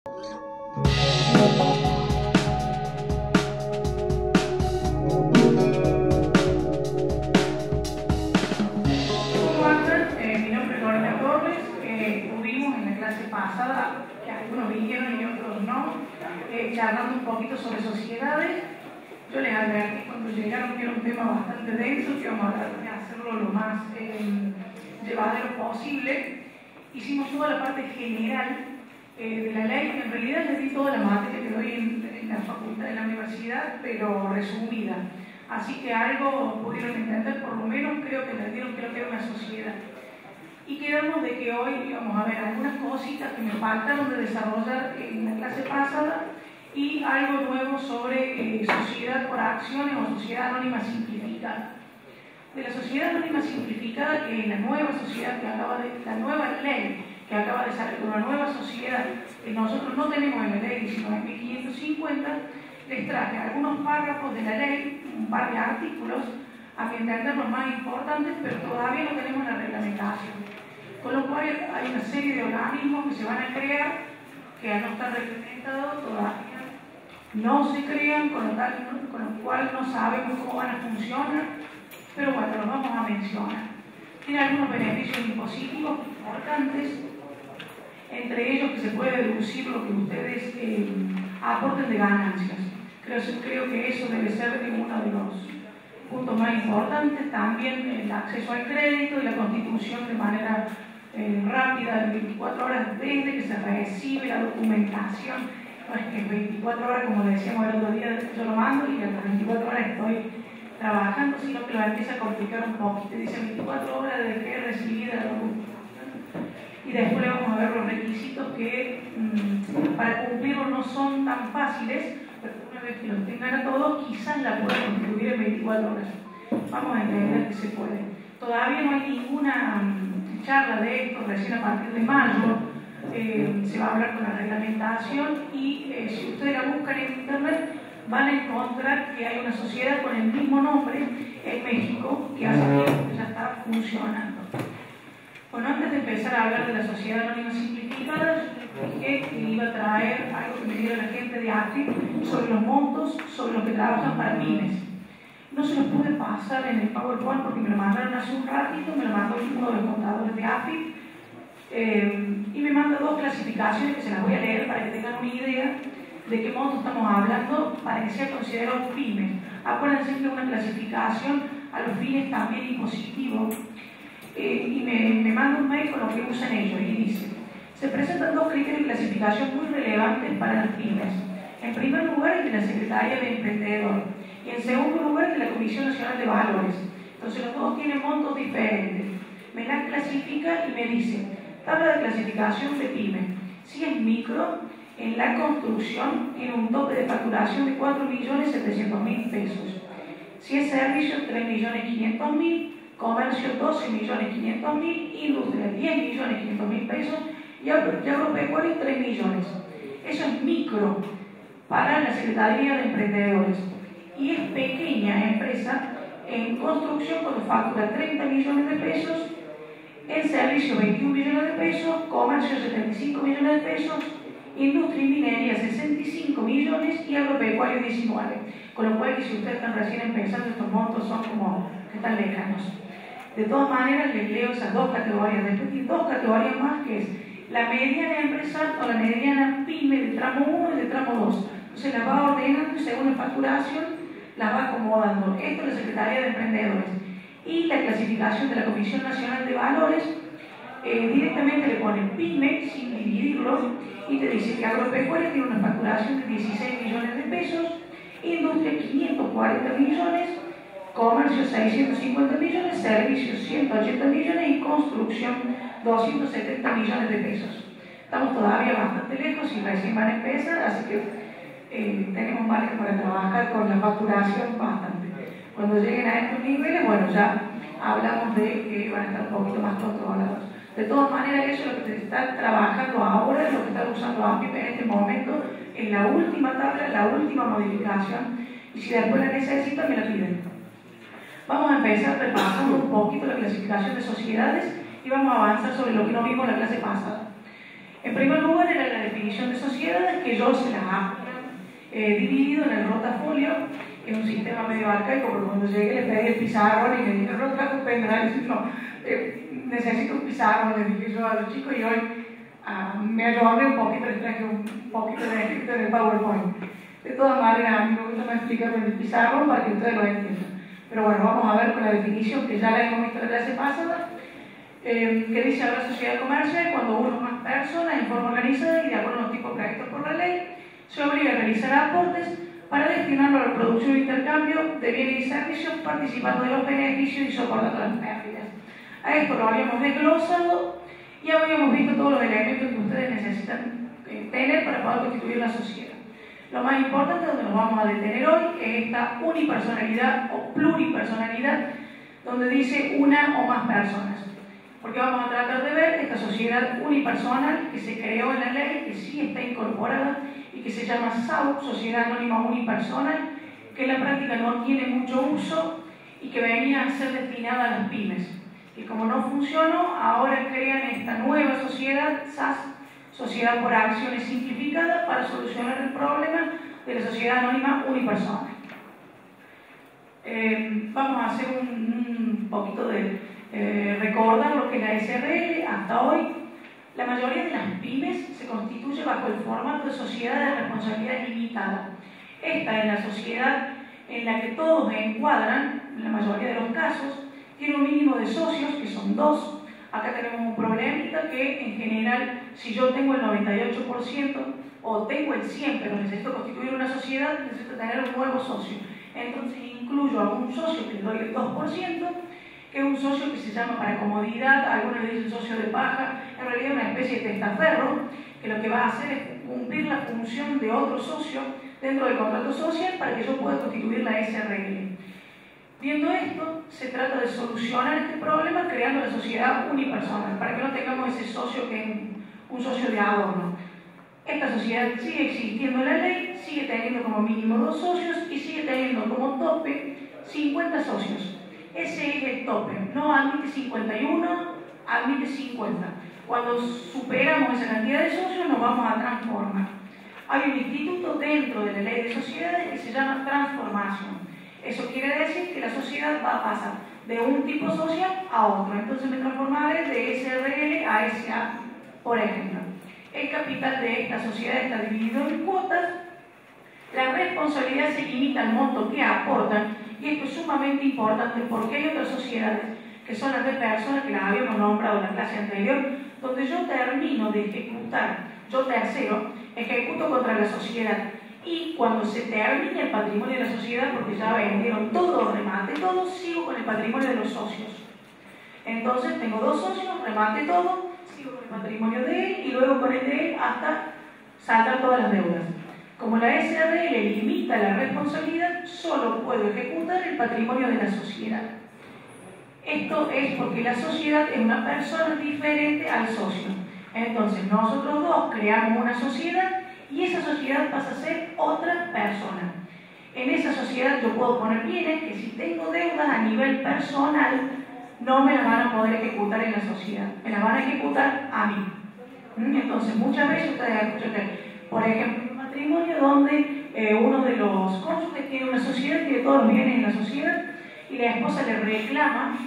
Mi nombre es Lorena Torres. Tuvimos en la clase pasada, que algunos vinieron y otros no, charlando un poquito sobre sociedades. Yo les advertí cuando llegaron que era un tema bastante denso, que íbamos a tratar de hacerlo lo más llevadero posible. Hicimos toda la parte general de la ley, que en realidad les di toda la materia que doy en la facultad de la universidad, pero resumida. Así que algo pudieron entender, por lo menos creo que entendieron que era una sociedad. Y quedamos de que hoy íbamos a ver algunas cositas que me faltaron de desarrollar en la clase pasada y algo nuevo sobre sociedad por acciones o sociedad anónima simplificada. De la sociedad anónima simplificada, que la nueva sociedad que la nueva ley que acaba de salir, una nueva sociedad que nosotros no tenemos en la ley 19.550, les traje algunos párrafos de la ley, un par de artículos, a mi entender los más importantes, pero todavía no tenemos la reglamentación. Con lo cual hay una serie de organismos que se van a crear, que al no estar reglamentados todavía no se crean, con lo cual no sabemos cómo van a funcionar, pero bueno, los vamos a mencionar. Tiene algunos beneficios impositivos importantes, entre ellos que se puede deducir lo que ustedes aporten de ganancias. Creo que eso debe ser uno de los puntos más importantes. También el acceso al crédito y la constitución de manera rápida, de 24 horas desde que se recibe la documentación. No es que 24 horas, como le decíamos el otro día, yo lo mando y a las 24 horas estoy trabajando, sino que lo empieza a complicar un poco. Te dice 24 horas desde que he recibido la documentación. Y después le vamos a ver los requisitos que para cumplirlos no son tan fáciles, pero una vez que los tengan a todos, quizás la puedan contribuir en 24 horas. Vamos a entender que se puede. Todavía no hay ninguna charla de esto, recién a partir de mayo se va a hablar con la reglamentación y si ustedes la buscan en internet van a encontrar que hay una sociedad con el mismo nombre en México que hace tiempo que ya está funcionando. Bueno, antes de empezar a hablar de la sociedad anónima simplificada, yo dije que iba a traer algo que me diera la gente de AFIP sobre los montos, sobre los que trabajan para pymes. No se los pude pasar en el PowerPoint porque me lo mandaron hace un ratito, me lo mandó uno de los contadores de AFIP y me manda dos clasificaciones que se las voy a leer para que tengan una idea de qué monto estamos hablando para que sea considerado pymes. Acuérdense que es una clasificación a los fines también impositivos. Y me manda un mail con lo que usan ellos y dice: se presentan dos criterios de clasificación muy relevantes para las pymes. En primer lugar, el de la Secretaría de Emprendedor y en segundo lugar, el de la Comisión Nacional de Valores. Entonces los dos tienen montos diferentes. Me las clasifica y me dice: tabla de clasificación de pyme. Si es micro, en la construcción tiene un tope de facturación de 4.700.000 pesos. Si es servicio, 3.500.000. Comercio 12.500.000, industria 10.500.000 pesos y agropecuario 3 millones. Eso es micro para la Secretaría de Emprendedores. Y es pequeña empresa en construcción cuando factura 30 millones de pesos, en servicio 21 millones de pesos, comercio 75 millones de pesos, industria y minería 65 millones y agropecuario 19. Con lo cual, que si ustedes están recién empezando, estos montos son como que están lejanos. De todas maneras, les leo esas dos categorías. Después hay dos categorías más, que es la mediana empresa o la mediana pyme de tramo 1 y de tramo 2. Entonces las va ordenando y según la facturación las va acomodando. Esto es la Secretaría de Emprendedores. Y la clasificación de la Comisión Nacional de Valores directamente le pone pyme sin dividirlo y te dice que agropecuaria tiene una facturación de 16 millones de pesos, industria 540 millones, comercio 650 millones, servicios 180 millones y construcción 270 millones de pesos. Estamos todavía bastante lejos y recién van a empezar, así que tenemos margen para trabajar con la facturación bastante. Cuando lleguen a estos niveles, bueno, ya hablamos de que van a estar un poquito más controlados. De todas maneras, eso es lo que se está trabajando ahora, es lo que están usando AFIP en este momento, en la última tabla, la última modificación, y si después la necesitan, me la piden. Vamos a empezar repasando un poquito la clasificación de sociedades y vamos a avanzar sobre lo que no vimos en la clase pasada. En primer lugar era la definición de sociedades, que yo se las he dividido en el rotafolio, que es un sistema medio arcaico, porque cuando llegué le pedí el pizarrón y me dijeron, no trajo un pendrive, no, necesito un pizarrón, le dije yo a los chicos, y hoy me ayudé un poquito, les traje un poquito de escrito en el PowerPoint. De todas maneras, a mí me gusta más explicarlo en el pizarrón para que ustedes lo entiendan. Pero bueno, vamos a ver con la definición que ya la hemos visto en la clase pasada, que dice ahora sociedad comercial cuando uno o más personas en forma organizada y de acuerdo a los tipos previstos por la ley se obliga a realizar aportes para destinarlo a la producción e intercambio de bienes y servicios, participando de los beneficios y soportando las pérdidas. A esto lo habíamos desglosado y habíamos visto todos los elementos que ustedes necesitan tener para poder constituir la sociedad. Lo más importante, donde nos vamos a detener hoy, es esta unipersonalidad o pluripersonalidad, donde dice una o más personas. Porque vamos a tratar de ver esta sociedad unipersonal que se creó en la ley, que sí está incorporada y que se llama SAU, Sociedad Anónima Unipersonal, que en la práctica no tiene mucho uso y que venía a ser destinada a las pymes. Y como no funcionó, ahora crean esta nueva sociedad, SAS, Sociedad por Acciones Simplificada, para solucionar el problema de la sociedad anónima unipersonal. Vamos a hacer un poquito de recordar lo que es la SRL hasta hoy. La mayoría de las pymes se constituye bajo el formato de sociedad de responsabilidad limitada. Esta es la sociedad en la que todos encuadran, en la mayoría de los casos, tiene un mínimo de socios, que son 2. Acá tenemos un problemita que en general, si yo tengo el 98% o tengo el 100%, pero necesito constituir una sociedad, necesito tener un nuevo socio. Entonces incluyo a un socio que le doy el 2%, que es un socio que se llama para comodidad, algunos le dicen socio de paja, en realidad es una especie de testaferro, que lo que va a hacer es cumplir la función de otro socio dentro del contrato social para que yo pueda constituir la SRL. Viendo esto, se trata de solucionar este problema creando la sociedad unipersonal, para que no tengamos ese socio que es un socio de adorno. Esta sociedad sigue existiendo en la ley, sigue teniendo como mínimo 2 socios y sigue teniendo como tope 50 socios. Ese es el tope, no admite 51, admite 50. Cuando superamos esa cantidad de socios nos vamos a transformar. Hay un instituto dentro de la ley de sociedades que se llama transformación. Eso quiere decir que la sociedad va a pasar de un tipo social a otro. Entonces me transformaré de SRL a SA, por ejemplo. El capital de esta sociedad está dividido en cuotas. La responsabilidad se limita al monto que aportan, y esto es sumamente importante porque hay otras sociedades que son las de personas que las habíamos nombrado en la clase anterior, donde yo termino de ejecutar, yo tercero, ejecuto contra la sociedad. Y cuando se termine el patrimonio de la sociedad, porque ya vendieron todo, remate todo, sigo con el patrimonio de los socios. Entonces tengo 2 socios, remate todo, sigo con el patrimonio de él y luego con el de él hasta saltar todas las deudas. Como la SRL limita la responsabilidad, solo puedo ejecutar el patrimonio de la sociedad. Esto es porque la sociedad es una persona diferente al socio. Entonces nosotros dos creamos una sociedad y esa sociedad pasa a ser otra persona. En esa sociedad yo puedo poner bienes que si tengo deudas a nivel personal no me las van a poder ejecutar en la sociedad, me las van a ejecutar a mí. Entonces muchas veces ustedes escuchan que, por ejemplo, un matrimonio donde uno de los cónyuges tiene una sociedad, tiene todos los bienes en la sociedad y la esposa le reclama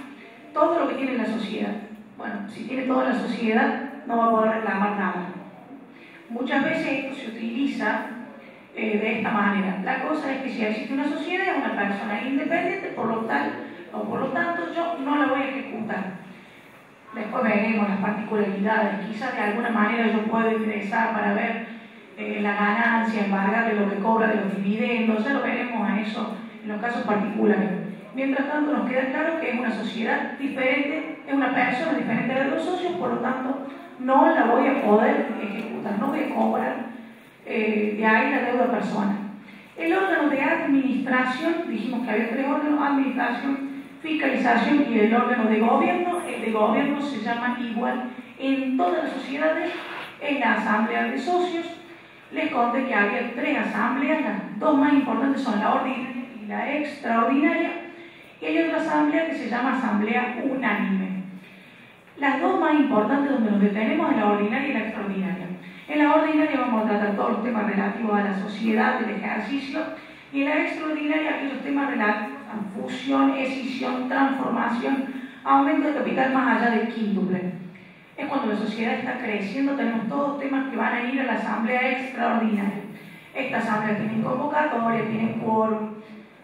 todo lo que tiene en la sociedad. Bueno, si tiene toda la sociedad no va a poder reclamar nada. Muchas veces esto se utiliza de esta manera. La cosa es que si existe una sociedad, es una persona independiente, por lo tanto yo no la voy a ejecutar. Después veremos las particularidades. Quizás de alguna manera yo puedo ingresar para ver la ganancia, embargarle lo que cobra de los dividendos. Ya lo veremos a eso en los casos particulares. Mientras tanto nos queda claro que es una sociedad diferente, es una persona diferente de los socios, por lo tanto no la voy a poder ejecutar, no voy a cobrar de ahí la deuda personal. El órgano de administración, dijimos que había 3 órganos: administración, fiscalización y el órgano de gobierno. El de gobierno se llama igual en todas las sociedades, en la asamblea de socios. Les conté que había 3 asambleas, las 2 más importantes son la ordinaria y la extraordinaria, y hay otra asamblea que se llama asamblea unánime. Las dos más importantes donde nos detenemos es la ordinaria y la extraordinaria. En la ordinaria vamos a tratar todos los temas relativos a la sociedad, del ejercicio, y en la extraordinaria aquellos temas relativos a fusión, escisión, transformación, aumento de capital más allá del quíntuple. Es cuando la sociedad está creciendo, tenemos todos temas que van a ir a la asamblea extraordinaria. Esta asamblea tiene convocatoria, tiene quórum,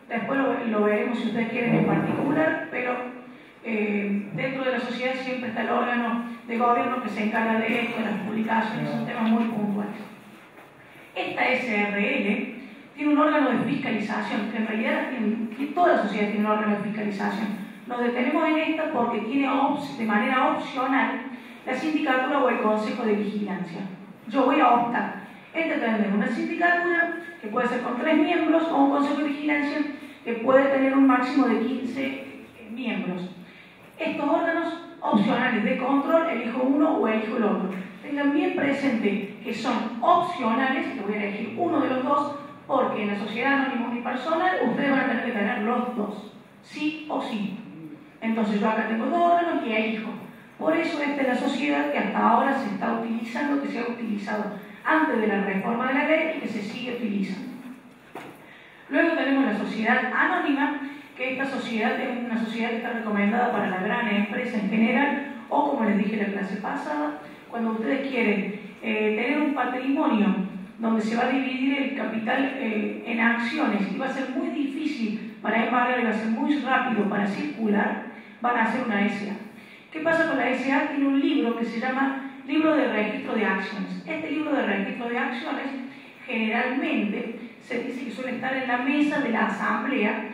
después lo veremos si ustedes quieren en particular, pero dentro de la sociedad siempre está el órgano de gobierno que se encarga de esto, de las publicaciones, son temas muy puntuales. Esta SRL tiene un órgano de fiscalización, que en realidad toda la sociedad tiene un órgano de fiscalización. Nos detenemos en esta porque tiene de manera opcional la sindicatura o el consejo de vigilancia. Yo voy a optar entre tener una sindicatura que puede ser con 3 miembros o un consejo de vigilancia que puede tener un máximo de 15 miembros. Estos órganos opcionales de control, elijo uno o elijo el otro. Tengan bien presente que son opcionales, que voy a elegir uno de los dos, porque en la sociedad anónima unipersonal ustedes van a tener que tener los dos, sí o sí. Entonces yo acá tengo 2 órganos y elijo. Por eso esta es la sociedad que hasta ahora se está utilizando, que se ha utilizado antes de la reforma de la ley y que se sigue utilizando. Luego tenemos la sociedad anónima, que esta sociedad es una sociedad que está recomendada para la gran empresa en general, o como les dije en la clase pasada, cuando ustedes quieren tener un patrimonio donde se va a dividir el capital en acciones y va a ser muy difícil para embargar y va a ser muy rápido para circular, van a hacer una SA. ¿Qué pasa con la SA? Tiene un libro que se llama Libro de Registro de Acciones. Este libro de registro de acciones generalmente se dice que suele estar en la mesa de la asamblea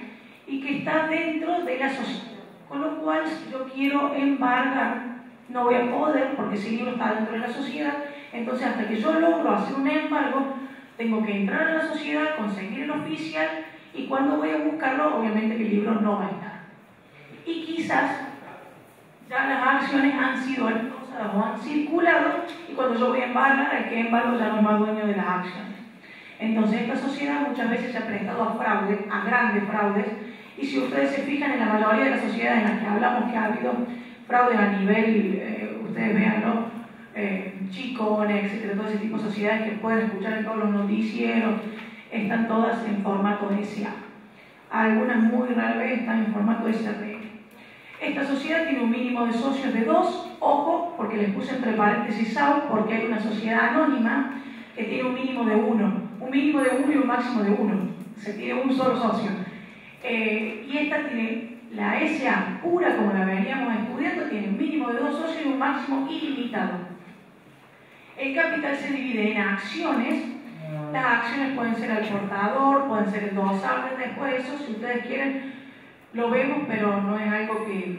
y que está dentro de la sociedad. Con lo cual, si yo quiero embargar, no voy a poder porque ese libro está dentro de la sociedad. Entonces, hasta que yo logro hacer un embargo, tengo que entrar a la sociedad, conseguir el oficial, y cuando voy a buscarlo, obviamente que el libro no va a estar. Y quizás ya las acciones han sido endossadas o han circulado, y cuando yo voy a embargar, el que embargo ya no es más dueño de las acciones. Entonces, esta sociedad muchas veces se ha prestado a fraudes, a grandes fraudes, y si ustedes se fijan en la mayoría de las sociedades en las que hablamos que ha habido fraudes a nivel, ustedes véanlo, Chicone, etcétera, todo ese tipo de sociedades que pueden escuchar en todos los noticieros, están todas en formato SA. Algunas muy rara vez están en formato SRL. Esta sociedad tiene un mínimo de socios de 2, ojo, porque les puse entre paréntesis SAU, porque hay una sociedad anónima que tiene un mínimo de 1, y un máximo de 1, se tiene un solo socio. Y esta tiene la SA pura, como la veníamos estudiando, tiene un mínimo de 2 socios y un máximo ilimitado. El capital se divide en acciones. Las acciones pueden ser al portador, pueden ser endosables. Después de eso, si ustedes quieren, lo vemos, pero no es algo que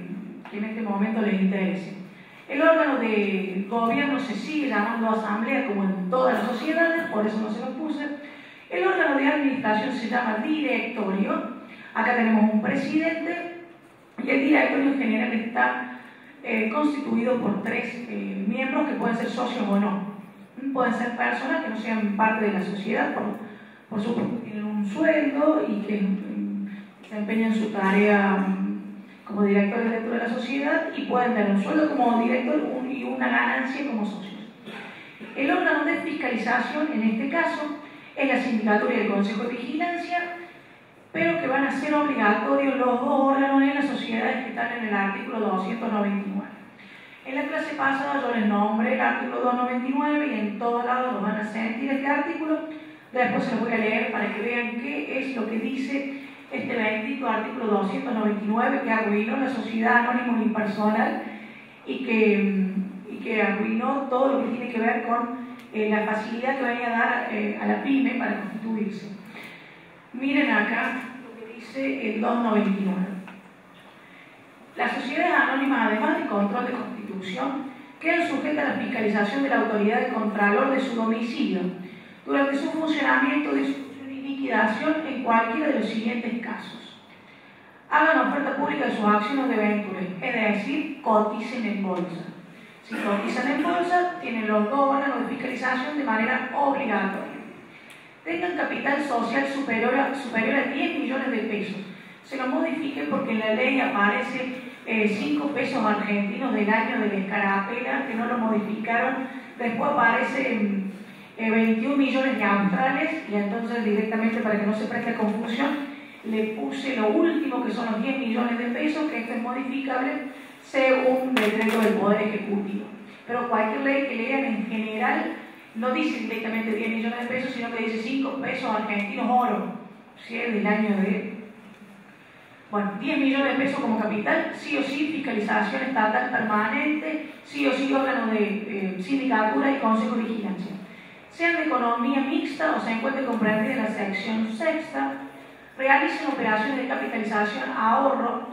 en este momento les interese. El órgano de gobierno se sigue llamando asamblea, como en todas las sociedades, por eso no se lo puse. El órgano de administración se llama directorio. Acá tenemos un presidente y el directorio en general está constituido por 3 miembros que pueden ser socios o no. Pueden ser personas que no sean parte de la sociedad, por supuesto tienen un sueldo y que desempeñan su tarea como directores dentro de la sociedad y pueden tener un sueldo como director y una ganancia como socios. El órgano de fiscalización, en este caso, es la sindicatura y el consejo de vigilancia, pero que van a ser obligatorios los 2 órganos en las sociedades que están en el artículo 299. En la clase pasada yo les nombré el artículo 299 y en todos lados lo van a sentir este artículo. Después se los voy a leer para que vean qué es lo que dice este bendito artículo 299 que arruinó la sociedad anónima unipersonal y que arruinó todo lo que tiene que ver con la facilidad que venía a dar a la pyme para constituirse. Miren acá lo que dice el 299. Las sociedades anónimas, además del control de constitución, quedan sujetas a la fiscalización de la autoridad de contralor de su domicilio durante su funcionamiento, distribución y liquidación en cualquiera de los siguientes casos. Hagan oferta pública de sus acciones de ventures, es decir, coticen en bolsa. Si cotizan en bolsa, tienen los 2 órganos de fiscalización de manera obligatoria. Tengan capital social superior a 10 millones de pesos. Se lo modifique porque en la ley aparece 5 pesos argentinos del año de la escarapela, que no lo modificaron. Después aparecen 21 millones de australes, y entonces directamente, para que no se preste confusión, le puse lo último, que son los 10 millones de pesos, que esto es modificable según decreto del Poder Ejecutivo. Pero cualquier ley que lean en general no dice directamente 10 millones de pesos, sino que dice 5 pesos argentinos oro, si es del año de... Bueno, 10 millones de pesos como capital, sí o sí fiscalización estatal permanente, sí o sí órganos de sindicatura y consejo de vigilancia. Sean de economía mixta o se encuentre comprendida en la sección sexta, realicen operaciones de capitalización, ahorro,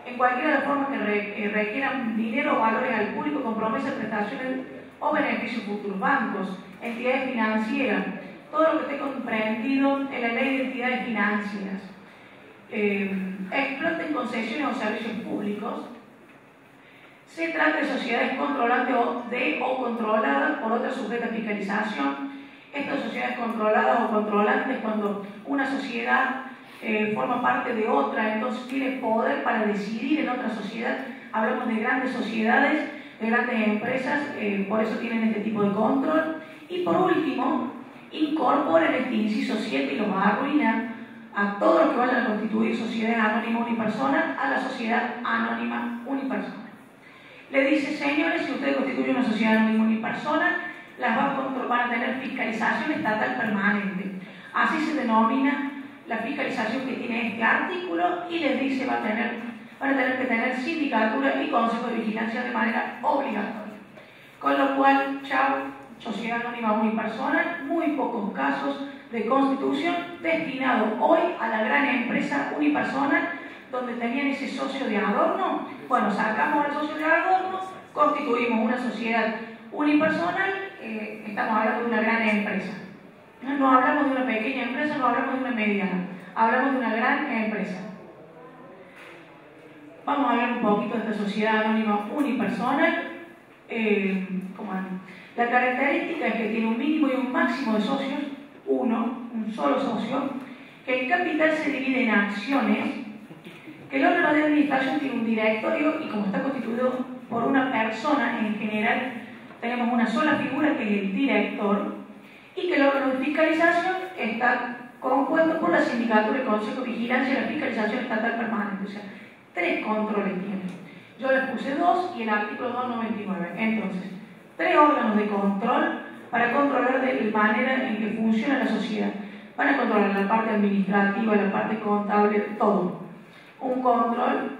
en cualquiera de las formas que requieran dinero o valores al público con promesas, prestaciones o beneficios futuros, bancos, entidades financieras, todo lo que esté comprendido en la ley de entidades financieras. Exploten concesiones o servicios públicos. Se trata de sociedades controlantes o controladas por otra sujeta a fiscalización. Estas sociedades controladas o controlantes, cuando una sociedad forma parte de otra, entonces tiene poder para decidir en otra sociedad. Hablamos de grandes sociedades, de grandes empresas, por eso tienen este tipo de control. Y por último, incorporen este inciso 7 y los arruinan a todos los que vayan a constituir sociedades anónimas unipersonal a la sociedad anónima unipersonal. Le dice, señores, si ustedes constituyen una sociedad anónima unipersonal, las van a tener fiscalización estatal permanente. Así se denomina la fiscalización que tiene este artículo, y les dice van a tener que tener sindicatura y consejo de vigilancia de manera obligatoria. Con lo cual, chao, sociedad anónima unipersonal, muy pocos casos de constitución, destinado hoy a la gran empresa unipersonal, donde tenían ese socio de adorno. Bueno, sacamos al socio de adorno, constituimos una sociedad unipersonal, estamos hablando de una gran empresa. No hablamos de una pequeña empresa, no hablamos de una mediana, hablamos de una gran empresa. Vamos a hablar un poquito de esta sociedad anónima unipersonal. La característica es que tiene un mínimo y un máximo de socios, un solo socio, que el capital se divide en acciones, que el órgano de administración tiene un directorio, y como está constituido por una persona, en general tenemos una sola figura, que es el director, y que el órgano de fiscalización está compuesto por la sindicatura, el consejo de vigilancia y la fiscalización estatal permanente. O sea, 3 controles tiene. Yo les puse 2 y el artículo 299. Entonces, 3 órganos de control para controlar de la manera en que funciona la sociedad. Van a controlar la parte administrativa, la parte contable, todo. Un control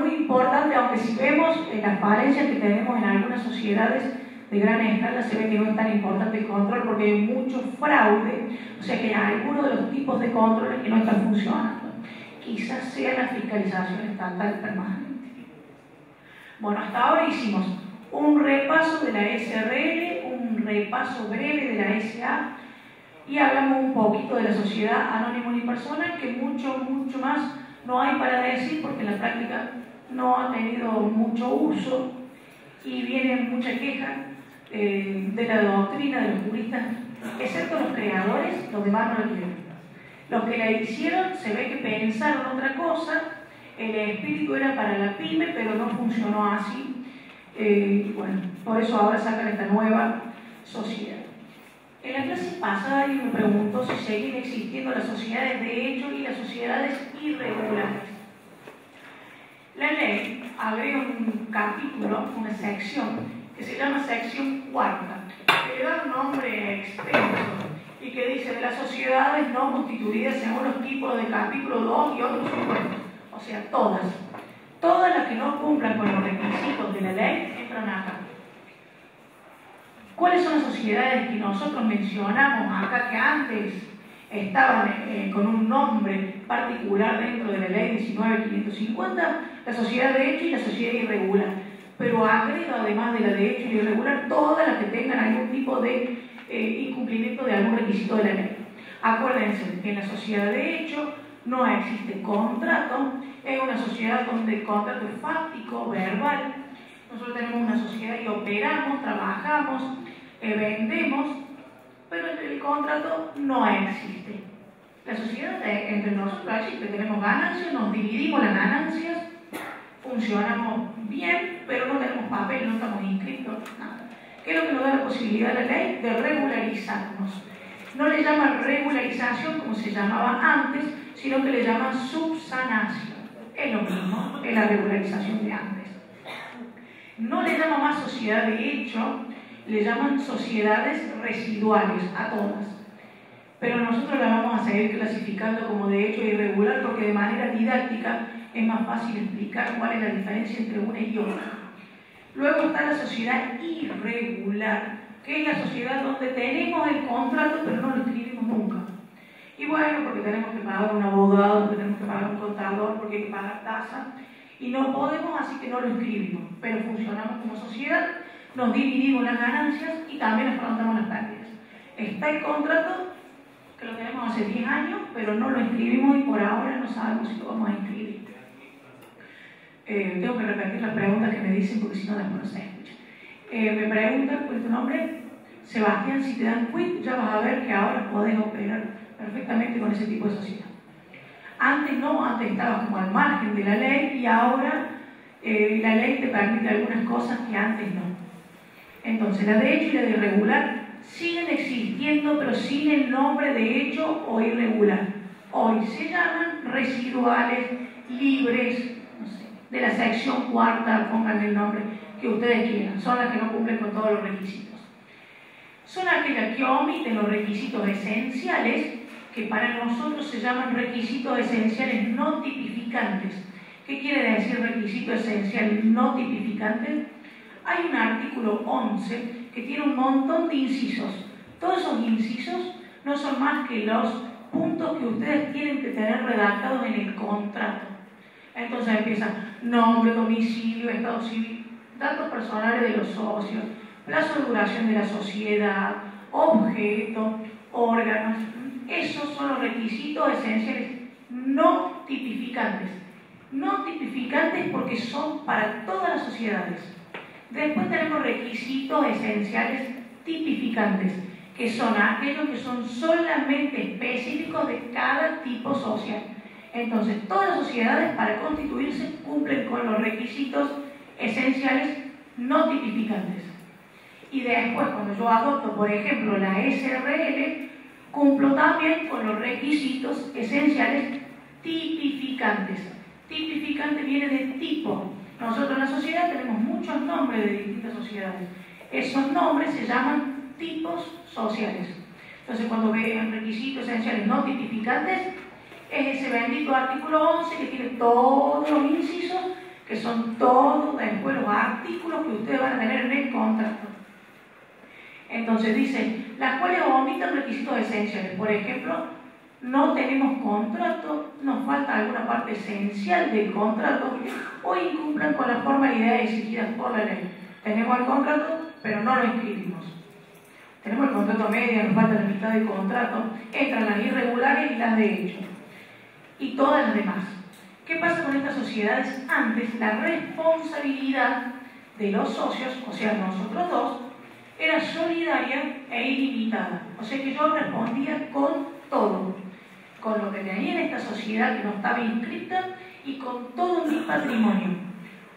muy importante, aunque si vemos las falencias que tenemos en algunas sociedades de gran escala, se ve que no es tan importante el control porque hay mucho fraude, o sea que hay algunos de los tipos de controles que no están funcionando. Quizás sea la fiscalización estatal permanente. Bueno, hasta ahora hicimos un repaso de la SRL, un repaso breve de la SA, y hablamos un poquito de la sociedad anónima unipersonal, que mucho más no hay para decir porque en la práctica no ha tenido mucho uso y viene mucha queja de la doctrina de los juristas, excepto los creadores, los demás no lo quieren. Los que la hicieron se ve que pensaron otra cosa, el espíritu era para la pyme, pero no funcionó así. Bueno, por eso ahora sacan esta nueva sociedad. En la clase pasada alguien me preguntó si seguían existiendo las sociedades de hecho y las sociedades irregulares. La ley agrega un capítulo, una sección, que se llama sección cuarta, que le da un nombre extenso y que dice de las sociedades no constituidas según los tipos del capítulo 2 y otros supuestos. O sea, todas las que no cumplan con los requisitos de la ley entran acá. ¿Cuáles son las sociedades que nosotros mencionamos acá que antes estaban con un nombre particular dentro de la ley 19.550? La sociedad de hecho y la sociedad irregular. Pero agrega, además de la de hecho y irregular, todas las que tengan algún tipo de incumplimiento de algún requisito de la ley. Acuérdense que en la sociedad de hecho no existe contrato, es una sociedad donde el contrato es fáctico, verbal. Nosotros tenemos una sociedad y operamos, trabajamos, vendemos, pero el contrato no existe. La sociedad entre nosotros existe, tenemos ganancias, nos dividimos las ganancias, funcionamos bien, pero no tenemos papel, no estamos inscritos, nada. ¿Qué es lo que nos da la posibilidad de la ley? De regularizarnos. No le llaman regularización como se llamaba antes, sino que le llaman subsanación. Es lo mismo, es la regularización de antes. No le llaman más sociedad de hecho, le llaman sociedades residuales a todas. Pero nosotros la vamos a seguir clasificando como de hecho irregular porque de manera didáctica es más fácil explicar cuál es la diferencia entre una y otra. Luego está la sociedad irregular, que es la sociedad donde tenemos el contrato pero no lo escribimos nunca. Y bueno, porque tenemos que pagar un abogado, porque tenemos que pagar un contador, porque hay que pagar tasa, y no podemos, así que no lo escribimos, pero funcionamos como sociedad, nos dividimos las ganancias y también afrontamos las pérdidas. Está el contrato, que lo tenemos hace 10 años, pero no lo escribimos y por ahora no sabemos si lo vamos a inscribir. Tengo que repetir las preguntas que me dicen porque si no después no se escucha. Me preguntan, ¿cuál es tu nombre? Sebastián, si te dan quit, ya vas a ver que ahora podés operar perfectamente con ese tipo de sociedad. Antes no, antes estabas como al margen de la ley y ahora la ley te permite algunas cosas que antes no. Entonces, la de hecho y la de irregular siguen existiendo, pero sin el nombre de hecho o irregular. Hoy se llaman residuales, libres, no sé, de la sección cuarta, pongan el nombre que ustedes quieran, son las que no cumplen con todos los requisitos. Son aquellas que omiten los requisitos esenciales, que para nosotros se llaman requisitos esenciales no tipificantes. ¿Qué quiere decir requisito esencial no tipificante? Hay un artículo 11 que tiene un montón de incisos. Todos esos incisos no son más que los puntos que ustedes tienen que tener redactados en el contrato. Entonces empiezan nombre, domicilio, estado civil, datos personales de los socios, plazo de duración de la sociedad, objeto, órganos. Esos son los requisitos esenciales no tipificantes. No tipificantes porque son para todas las sociedades. Después tenemos requisitos esenciales tipificantes, que son aquellos que son solamente específicos de cada tipo social. Entonces, todas las sociedades para constituirse cumplen con los requisitos esenciales no tipificantes. Y después, cuando yo adopto, por ejemplo, la SRL, cumplo también con los requisitos esenciales tipificantes. Tipificante viene de tipo. Nosotros en la sociedad tenemos muchos nombres de distintas sociedades. Esos nombres se llaman tipos sociales. Entonces, cuando vean requisitos esenciales no tipificantes, es ese bendito artículo 11 que tiene todos los incisos, que son todos después los artículos que ustedes van a tener en el contrato. Entonces dice, las cuales omiten requisitos esenciales. Por ejemplo, no tenemos contrato, nos falta alguna parte esencial del contrato o incumplan con las formalidades exigidas por la ley. Tenemos el contrato, pero no lo inscribimos. Tenemos el contrato medio, nos falta la mitad del contrato, entran las irregulares y las de hecho. Y todas las demás. ¿Qué pasa con estas sociedades? Antes, la responsabilidad de los socios, o sea, nosotros dos, era solidaria e ilimitada. O sea que yo respondía con todo. Con lo que tenía en esta sociedad que no estaba inscrita y con todo mi patrimonio.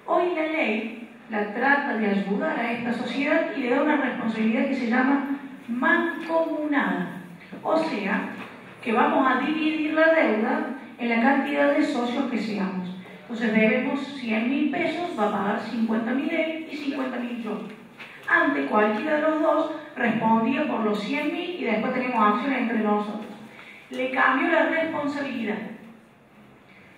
Hoy la ley la trata de ayudar a esta sociedad y le da una responsabilidad que se llama mancomunada. O sea, que vamos a dividir la deuda en la cantidad de socios que seamos. Entonces debemos 100.000 pesos, va a pagar 50.000 él y 50.000 yo. Antes cualquiera de los dos respondía por los 100.000 y después tenemos acciones entre nosotros. Le cambió la responsabilidad.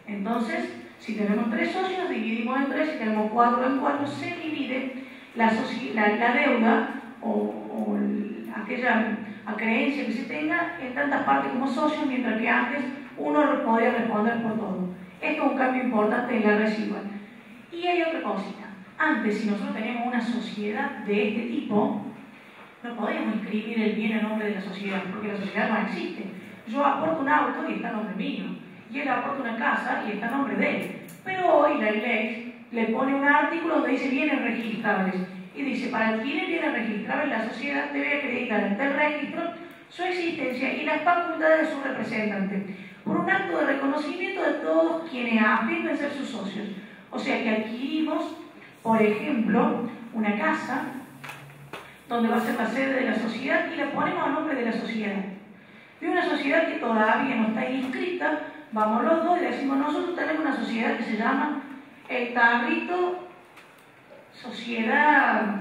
Entonces, si tenemos 3 socios, dividimos en 3, si tenemos 4 en 4, se divide la deuda o aquella creencia que se tenga en tantas partes como socios, mientras que antes uno podía responder por todo. Esto es un cambio importante en la residual. Y hay otra cosita. Antes, si nosotros teníamos una sociedad de este tipo, no podíamos inscribir el bien a nombre de la sociedad, porque la sociedad no existe. Yo aporto un auto y está a nombre mío, y él aporta una casa y está a nombre de él. Pero hoy la ley le pone un artículo donde dice bienes registrables, y dice, para adquirir bienes registrables, la sociedad debe acreditar ante el registro su existencia y las facultades de su representante, por un acto de reconocimiento de todos quienes afirmen ser sus socios. O sea que adquirimos, por ejemplo, una casa donde va a ser la sede de la sociedad y la ponemos a nombre de la sociedad. De una sociedad que todavía no está inscrita, vamos los dos y decimos, nosotros tenemos una sociedad que se llama El Tarrito Sociedad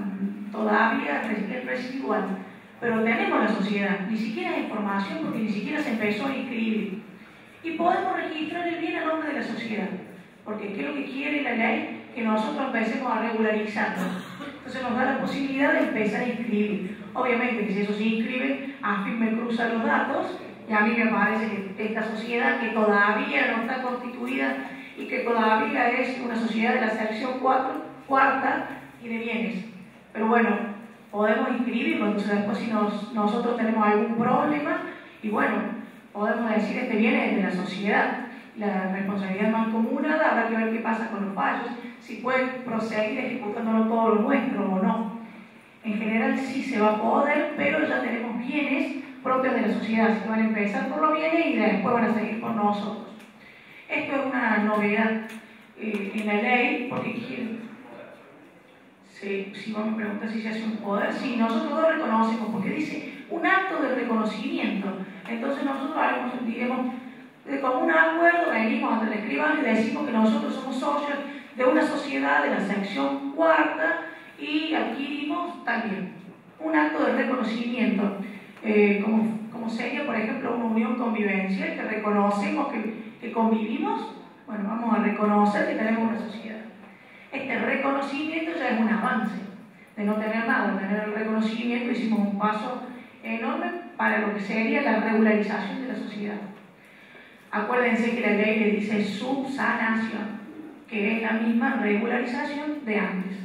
todavía residual, pero tenemos la sociedad, ni siquiera hay información porque ni siquiera se empezó a inscribir. Y podemos registrar el bien a nombre de la sociedad, porque ¿qué es lo que quiere la ley? Que nosotros empecemos a regularizarlo. Entonces nos da la posibilidad de empezar a inscribir. Obviamente que si eso se inscribe, a fin me cruzan los datos y a mí me parece que esta sociedad que todavía no está constituida y que todavía es una sociedad de la sección cuarta tiene bienes. Pero bueno, podemos inscribirlo, entonces después si nosotros tenemos algún problema, y bueno, podemos decir este bien es de la sociedad. La responsabilidad mancomunada, habrá que ver qué pasa con los fallos, si pueden proseguir ejecutándolo todo lo nuestro o no. En general sí se va a poder, pero ya tenemos bienes propios de la sociedad, que van a empezar por los bienes y después van a seguir por nosotros. Esto es una novedad en la ley, porque si vos me preguntas si se hace un poder, sí, nosotros lo reconocemos, porque dice un acto de reconocimiento. Entonces nosotros diremos, de común acuerdo, venimos ante el escribano y decimos que nosotros somos socios de una sociedad de la sección cuarta y adquirimos también un acto de reconocimiento, como sería, por ejemplo, una unión convivencial, que reconocemos que convivimos. Bueno, vamos a reconocer que tenemos una sociedad. Este reconocimiento ya es un avance, de no tener nada, tener el reconocimiento, hicimos un paso enorme para lo que sería la regularización de la sociedad. Acuérdense que la ley le dice subsanación, que es la misma regularización de antes.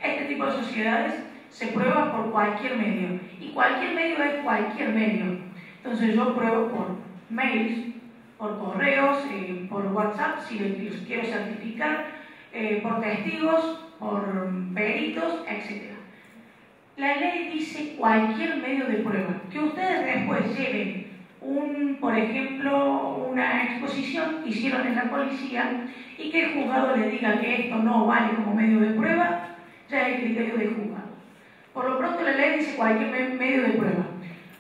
Este tipo de sociedades se prueba por cualquier medio, y cualquier medio es cualquier medio. Entonces yo pruebo por mails, por correos, por WhatsApp, si los quiero certificar, por testigos, por peritos, etc. La ley dice cualquier medio de prueba. Que ustedes después lleven por ejemplo, una exposición que hicieron en la policía y que el juzgado le diga que esto no vale como medio de prueba, ya es el criterio del juzgado. Por lo pronto la ley dice cualquier medio de prueba.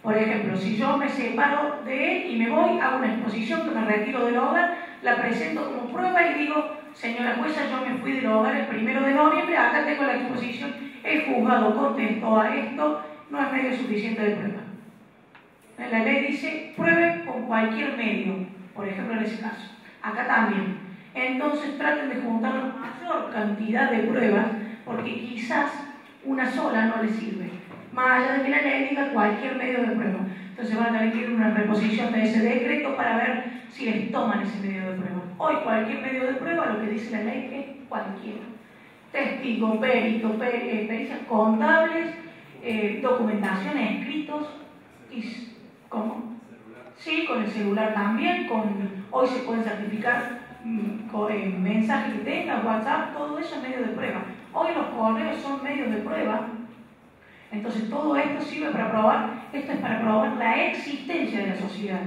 Por ejemplo, si yo me separo de él y me voy a una exposición que me retiro del hogar, la presento como prueba y digo, señora jueza, yo me fui del hogar el 1 de noviembre, acá tengo la exposición, el juzgado contestó a esto, no es medio suficiente de prueba. La ley dice, pruebe con cualquier medio, por ejemplo en ese caso. Acá también. Entonces traten de juntar la mayor cantidad de pruebas, porque quizás una sola no les sirve. Más allá de que la ley diga cualquier medio de prueba. Entonces van a tener que ir a una reposición de ese decreto para ver si les toman ese medio de prueba. Hoy cualquier medio de prueba, lo que dice la ley es cualquiera. Testigo, perito, pericias contables, documentación, escritos y... ¿Cómo? Sí, con el celular también, hoy se pueden certificar con mensajes que tenga, WhatsApp, todo eso es medio de prueba. Hoy los correos son medios de prueba, entonces todo esto sirve para probar, esto es para probar la existencia de la sociedad.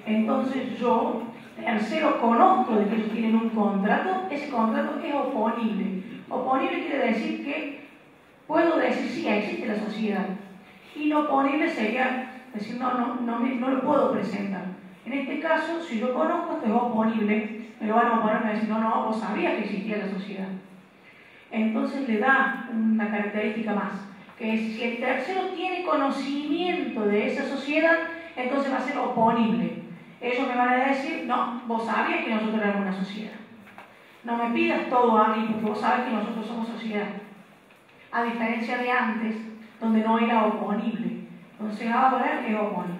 Entonces yo, tercero, conozco de que ellos tienen un contrato, ese contrato es oponible. Oponible quiere decir que puedo decir sí, existe la sociedad. Inoponible sería decir, no lo puedo presentar. En este caso, si yo conozco, esto es oponible, me lo van a oponer y me decir, no, vos sabías que existía la sociedad. Entonces le da una característica más, que es si el tercero tiene conocimiento de esa sociedad, entonces va a ser oponible. Ellos me van a decir, no, vos sabías que nosotros éramos una sociedad. No me pidas todo a mí, porque vos sabés que nosotros somos sociedad. A diferencia de antes, donde no era oponible. Entonces ahora es oponible.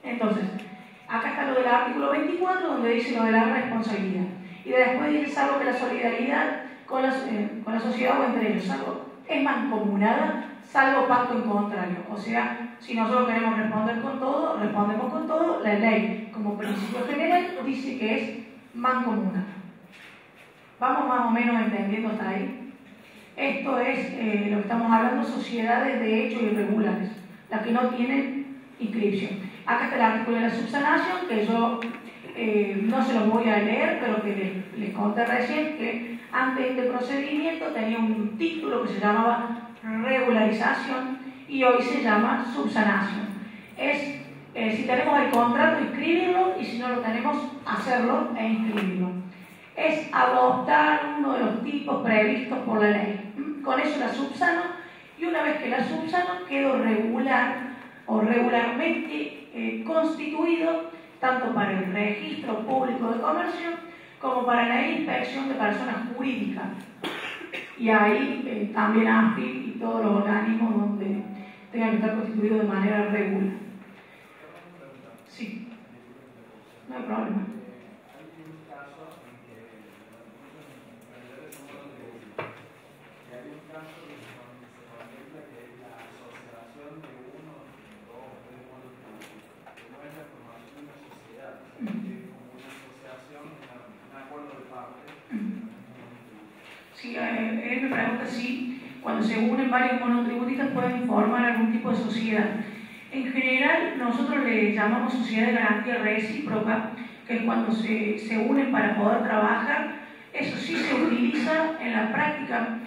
Entonces, acá está lo del artículo 24, donde dice lo de la responsabilidad. Y después dice, salvo que la solidaridad con la sociedad o entre ellos, salvo es mancomunada, salvo pacto en contrario. O sea, si nosotros queremos responder con todo, respondemos con todo. La ley, como principio general, dice que es mancomunada. Vamos más o menos entendiendo hasta ahí. Esto es lo que estamos hablando, sociedades de hecho irregulares, las que no tienen inscripción. Acá está el artículo de la subsanación, que yo no se los voy a leer, pero que les conté recién que antes de este procedimiento tenía un título que se llamaba regularización y hoy se llama subsanación. Si tenemos el contrato, inscribirlo, y si no lo tenemos, hacerlo e inscribirlo. Es adoptar uno de los tipos previstos por la ley. Con eso la subsano, y una vez que la subsano, quedo regular o regularmente constituido tanto para el registro público de comercio como para la inspección de personas jurídicas. Y ahí también AFIP y todos los organismos donde tengan que estar constituidos de manera regular. Sí, no hay problema. Sí, él me pregunta si cuando se unen varios monotributistas pueden formar algún tipo de sociedad. En general, nosotros le llamamos sociedad de garantía recíproca, que es cuando se unen para poder trabajar. Eso sí se utiliza en la práctica,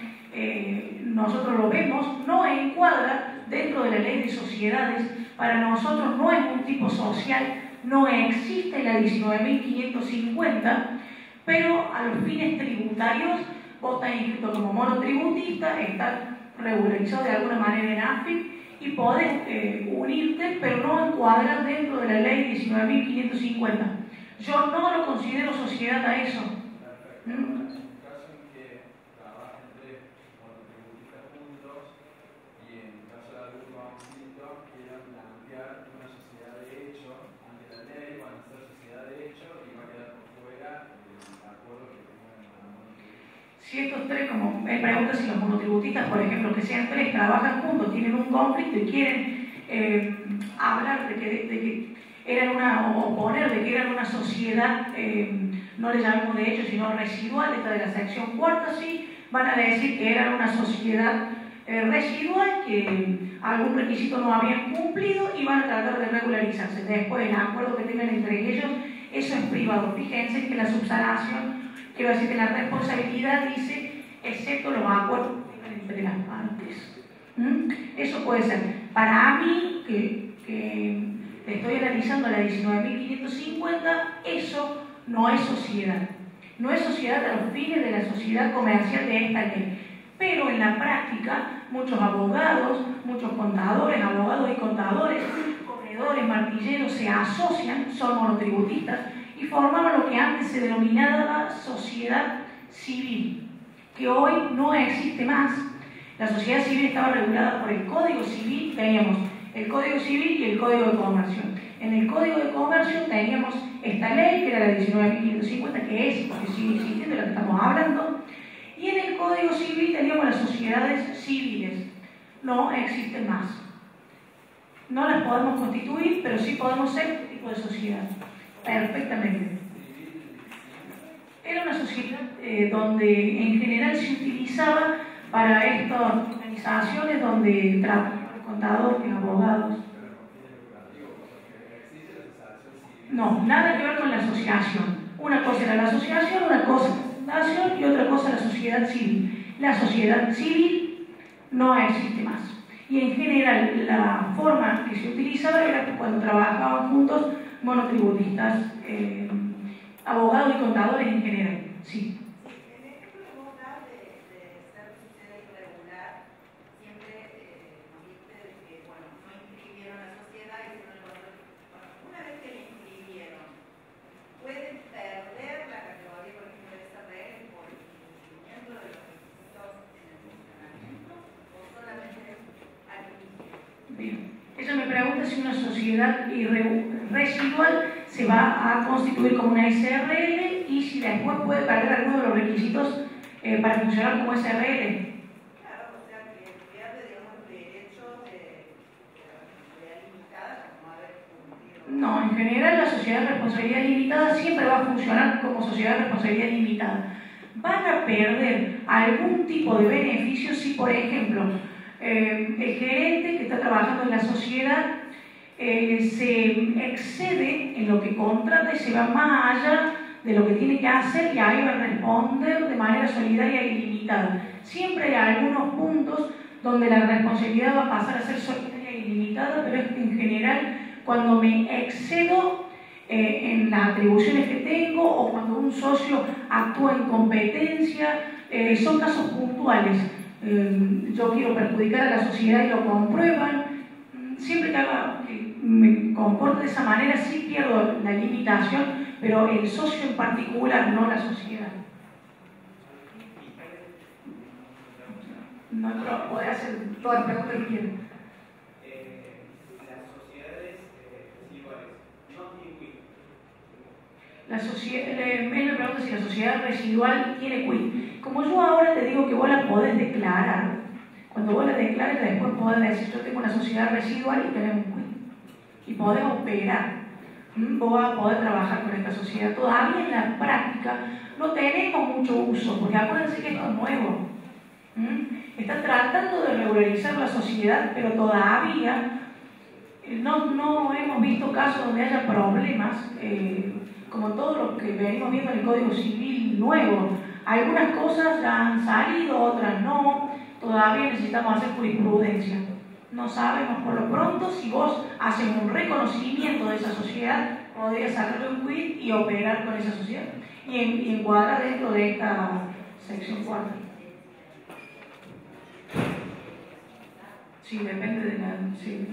nosotros lo vemos, no encuadra dentro de la ley de sociedades. Para nosotros no es un tipo social, no existe la 19.550, pero a los fines tributarios vos estás inscrito como monotributista, estás regularizado de alguna manera en AFIP y podés unirte, pero no encuadras dentro de la ley 19.550. Yo no lo considero sociedad a eso. Si estos tres, como él pregunta si los monotributistas, por ejemplo, que sean tres, trabajan juntos, tienen un conflicto y quieren hablar de que eran o poner de que eran una sociedad, no le llamemos de hecho, sino residual, esta de la sección cuarta, sí, van a decir que eran una sociedad residual, que algún requisito no habían cumplido y van a tratar de regularizarse. Después, el acuerdo que tengan entre ellos, eso es privado. Fíjense que la subsanación, quiero decir que la responsabilidad dice, excepto los acuerdos entre las partes. Eso puede ser. Para mí, que estoy analizando la 19.550, eso no es sociedad. No es sociedad a los fines de la sociedad comercial de esta ley. Pero en la práctica, muchos abogados, muchos contadores, abogados y contadores, corredores, martilleros se asocian, son monotributistas, y formaban lo que antes se denominaba sociedad civil, que hoy no existe más. La sociedad civil estaba regulada por el Código Civil, teníamos el Código Civil y el Código de Comercio. En el Código de Comercio teníamos esta ley, que era la 19.550, que es, porque sigue existiendo, de la que estamos hablando, y en el Código Civil teníamos las sociedades civiles. No existen más. No las podemos constituir, pero sí podemos ser este tipo de sociedad. Perfectamente. Era una sociedad donde en general se utilizaba para estas organizaciones donde trabajan contadores, abogados. No, nada que ver con la asociación. Una cosa era la asociación, una cosa la fundación y otra cosa la sociedad civil. La sociedad civil no existe más. Y en general la forma que se utilizaba era cuando trabajaban juntos monotributistas, abogados y contadores en general. Sí. En el ejemplo que vos das de ser sociedad irregular, siempre nos dijiste de que, bueno, no inscribieron la sociedad y hicieron el control. Bueno, una vez que la inscribieron, ¿pueden perder la categoría, por ejemplo, de SRL por el cumplimiento de los requisitos en el funcionamiento o solamente al inicio? Bien. Ella me pregunta si una sociedad residual se va a constituir como una SRL y si después puede perder alguno de los requisitos para funcionar como SRL. Claro, o sea que pierde, digamos, el derecho de responsabilidad limitada como haber cumplido. No, en general la sociedad de responsabilidad limitada siempre va a funcionar como sociedad de responsabilidad limitada. Van a perder algún tipo de beneficio si, por ejemplo, el gerente que está trabajando en la sociedad se excede en lo que contrata y se va más allá de lo que tiene que hacer y ahí va a responder de manera solidaria y limitada. Siempre hay algunos puntos donde la responsabilidad va a pasar a ser solidaria y limitada, pero es que en general cuando me excedo en las atribuciones que tengo o cuando un socio actúa en competencia, son casos puntuales. Yo quiero perjudicar a la sociedad y lo comprueban. Siempre que me comporto de esa manera sí pierdo la limitación, pero el socio en particular, no la sociedad. No, pero podré hacer todas las preguntas que quieran. Las sociedades residuales no tienen quit. Él me pregunta si la sociedad residual tiene quit. Como yo ahora te digo que vos la podés declarar, cuando vos la declares después podés decir yo tengo una sociedad residual y tenemos un quit. Y podés operar. Vos vas a poder trabajar con esta sociedad. Todavía en la práctica no tenemos mucho uso, porque acuérdense que esto es nuevo. Está tratando de regularizar la sociedad, pero todavía no hemos visto casos donde haya problemas, como todo lo que venimos viendo en el Código Civil nuevo. Algunas cosas ya han salido, otras no. Todavía necesitamos hacer jurisprudencia. No sabemos por lo pronto si vos haces un reconocimiento de esa sociedad, podrías sacarle un quit y operar con esa sociedad y encuadrar dentro de esta sección 4. Sí, depende de la... Sí.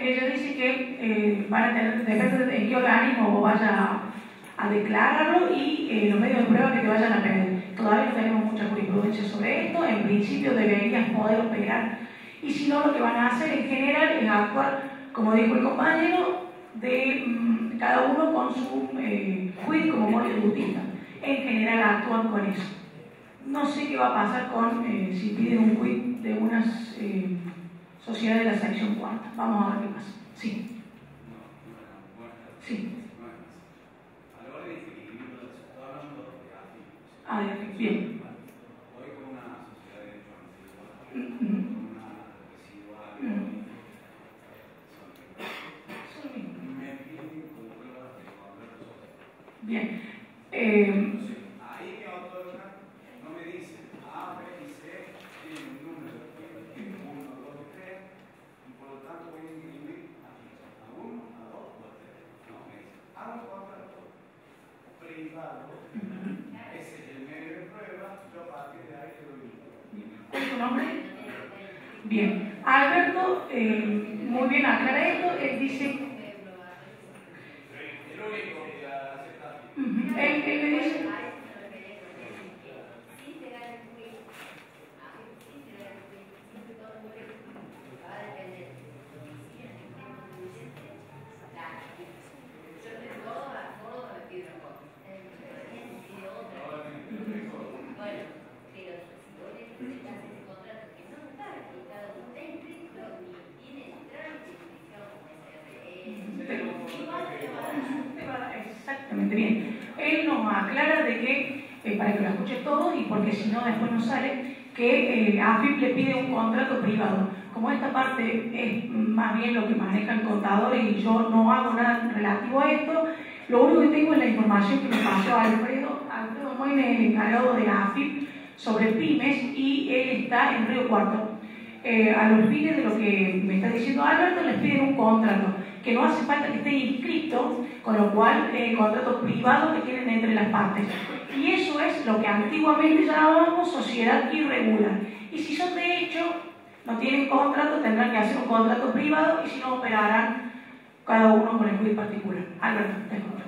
Ella dice que van a tener, depende de en qué organismo vos vayas a declararlo y los medios de prueba que te vayan a pedir. Todavía no tenemos mucha jurisprudencia sobre esto, en principio deberías poder operar. Y si no, lo que van a hacer en general es actuar, como dijo el compañero, de cada uno con su quit como monotributista. En general actúan con eso. No sé qué va a pasar con si piden un quit de unas sociedades de la sección 4. Vamos a ver qué pasa. Sí. Sí. A la hora de equilibrio, está hablando de AFIP. Ah, de AFIP, bien. Hoy con una sociedad de hecho antigua, con una residual. Bien. Entonces, ahí me otorgan, no me dicen A, B y C tienen un número de 1, 2 y 3, y por lo tanto voy a inscribir a 1, a 2 o a 3. No, me dicen, hago un contrato privado, ese es el medio de prueba, yo a partir de ahí te doy un. ¿Cuál es tu nombre? Bien. Alberto, muy bien aclara esto, él dice... Él me dice... Exactamente, bien. Él nos aclara de que, para que lo escuchen todos y porque si no después nos sale, que AFIP le pide un contrato privado. Como esta parte es más bien lo que manejan contadores y yo no hago nada relativo a esto, lo único que tengo es la información que me pasó Alfredo Moine, el encargado de la AFIP, sobre pymes, y él está en Río Cuarto. A los fines de lo que me está diciendo Alberto, les piden un contrato, que no hace falta que esté inscrito, con lo cual contrato privado que tienen entre las partes. Y eso es lo que antiguamente llamábamos sociedad irregular. Y si son de hecho, no tienen contrato, tendrán que hacer un contrato privado y si no operarán cada uno con el quid particular. Alberto, te escucho.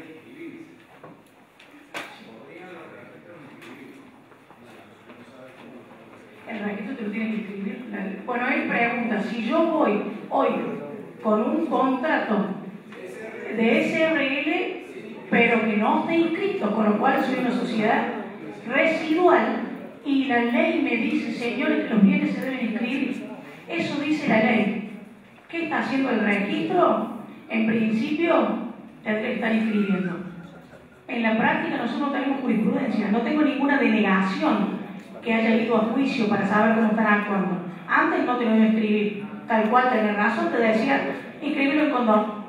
pueden inscribirse. Podrían los registros inscribirse. No sabe cómo. El registro te lo tiene que inscribir. Bueno, él pregunta, si yo voy hoy con un contrato de SRL, pero que no esté inscrito, con lo cual soy una sociedad residual, y la ley me dice, señores, que los bienes se deben inscribir. Eso dice la ley. ¿Qué está haciendo el registro? En principio, tendría que estar inscribiendo. En la práctica nosotros no tenemos jurisprudencia, no tengo ninguna denegación que haya ido a juicio para saber cómo están actuando. Antes no te lo iba a inscribir, tal cual tenés razón, te decía, inscribirlo en condón.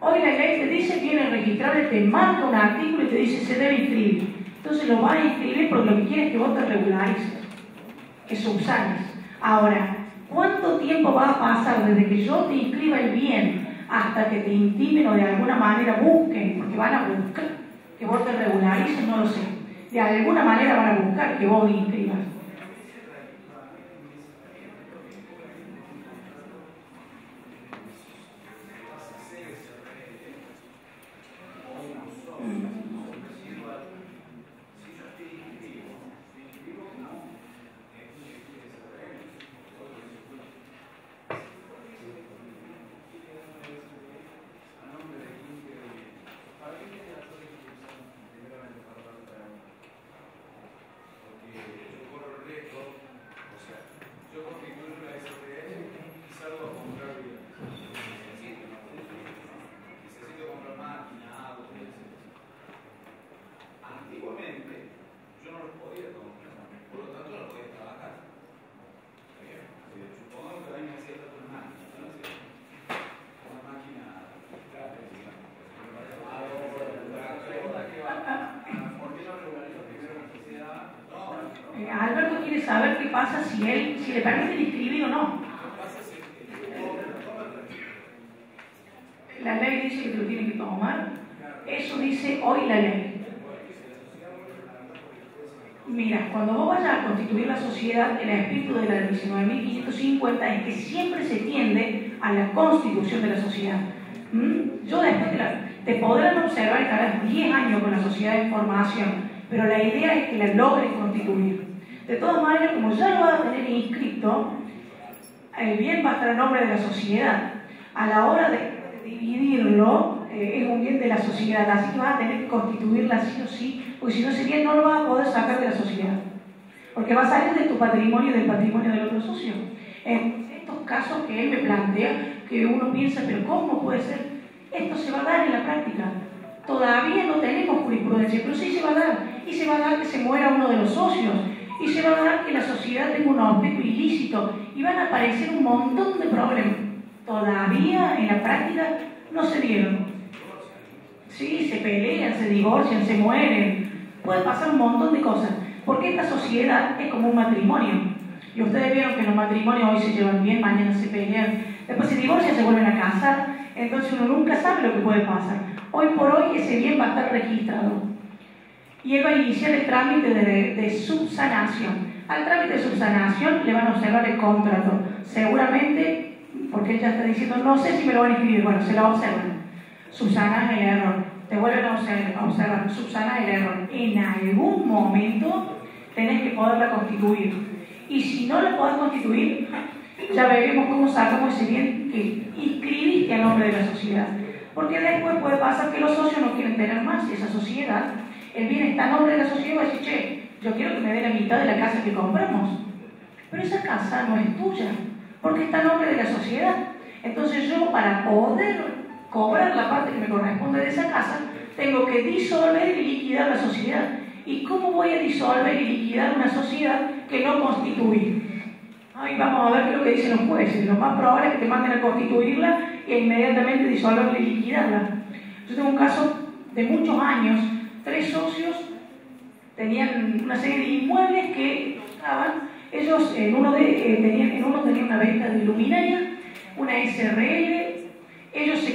Hoy la ley te dice, viene registrable, te marca un artículo y te dice, se debe inscribir. Entonces lo vas a inscribir porque lo que quiere es que vos te regularices, que subsanes. Ahora, ¿cuánto tiempo va a pasar desde que yo te inscriba el bien hasta que te intimen o de alguna manera busquen, porque van a buscar que vos te regularices? No lo sé. De alguna manera van a buscar que vos inscribas. Alberto quiere saber qué pasa si le permiten inscribir o no. La ley dice que te lo tienen que tomar. Eso dice hoy la ley. Mira, cuando vos vayas a constituir la sociedad, el espíritu de la 19.550 es que siempre se tiende a la constitución de la sociedad. Yo después te podrán observar, estarás 10 años con la sociedad en formación, pero la idea es que la logres constituir. De todas maneras, como ya lo vas a tener inscrito, el bien va a estar a nombre de la sociedad. A la hora de dividirlo, es un bien de la sociedad, así que vas a tener que constituirla sí o sí, porque si no, ese bien no lo vas a poder sacar de la sociedad, porque va a salir de tu patrimonio y del patrimonio del otro socio. En estos casos que él me plantea, que uno piensa, pero ¿cómo puede ser? Esto se va a dar en la práctica. Todavía no tenemos jurisprudencia, pero sí se va a dar. Y se va a dar que se muera uno de los socios. Y se va a dar que la sociedad tenga un objeto ilícito. Y van a aparecer un montón de problemas. Todavía en la práctica no se dieron. Sí, se pelean, se divorcian, se mueren. Puede pasar un montón de cosas. Porque esta sociedad es como un matrimonio. Y ustedes vieron que los matrimonios hoy se llevan bien, mañana se pelean. Después se divorcian, se vuelven a casar. Entonces uno nunca sabe lo que puede pasar. Hoy por hoy ese bien va a estar registrado. Y él va a iniciar el trámite de subsanación. Al trámite de subsanación le van a observar el contrato. Seguramente, porque él ya está diciendo, no sé si me lo van a escribir. Bueno, se lo observan. Subsanas el error. Te vuelven a observar. Subsanas el error. En algún momento tenés que poderla constituir. Y si no la podés constituir, ya veremos cómo sacamos ese bien que inscribiste a nombre de la sociedad. Porque después puede pasar que los socios no quieren tener más esa sociedad. El bien está a nombre de la sociedad y va a decir, che, yo quiero que me dé la mitad de la casa que compramos. Pero esa casa no es tuya, porque está a nombre de la sociedad. Entonces yo, para poder cobrar la parte que me corresponde de esa casa, tengo que disolver y liquidar la sociedad. ¿Y cómo voy a disolver y liquidar una sociedad que no constituí? Ahí vamos a ver qué es lo que dicen los jueces. Lo más probable es que te manden a constituirla e inmediatamente disolverla y liquidarla. Yo tengo un caso de muchos años. 3 socios tenían una serie de inmuebles que estaban. Ellos en uno tenían una venta de luminaria, una SRL.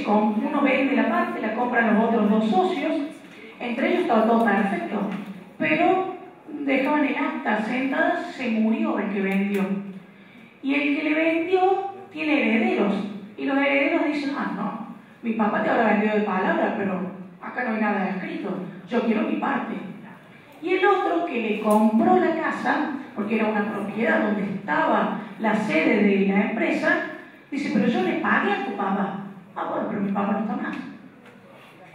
Uno vende la parte, la compran los otros 2 socios. Entre ellos estaba todo perfecto. Pero dejaban el acta sentada, se murió el que vendió. Y el que le vendió tiene herederos. Y los herederos dicen, no, Mi papá te habrá vendido de palabra, pero acá no hay nada escrito. Yo quiero mi parte. Y el otro que le compró la casa, porque era una propiedad donde estaba la sede de la empresa, dice, pero yo le pagué a tu papá. Ah, bueno, pero mi papá no está más.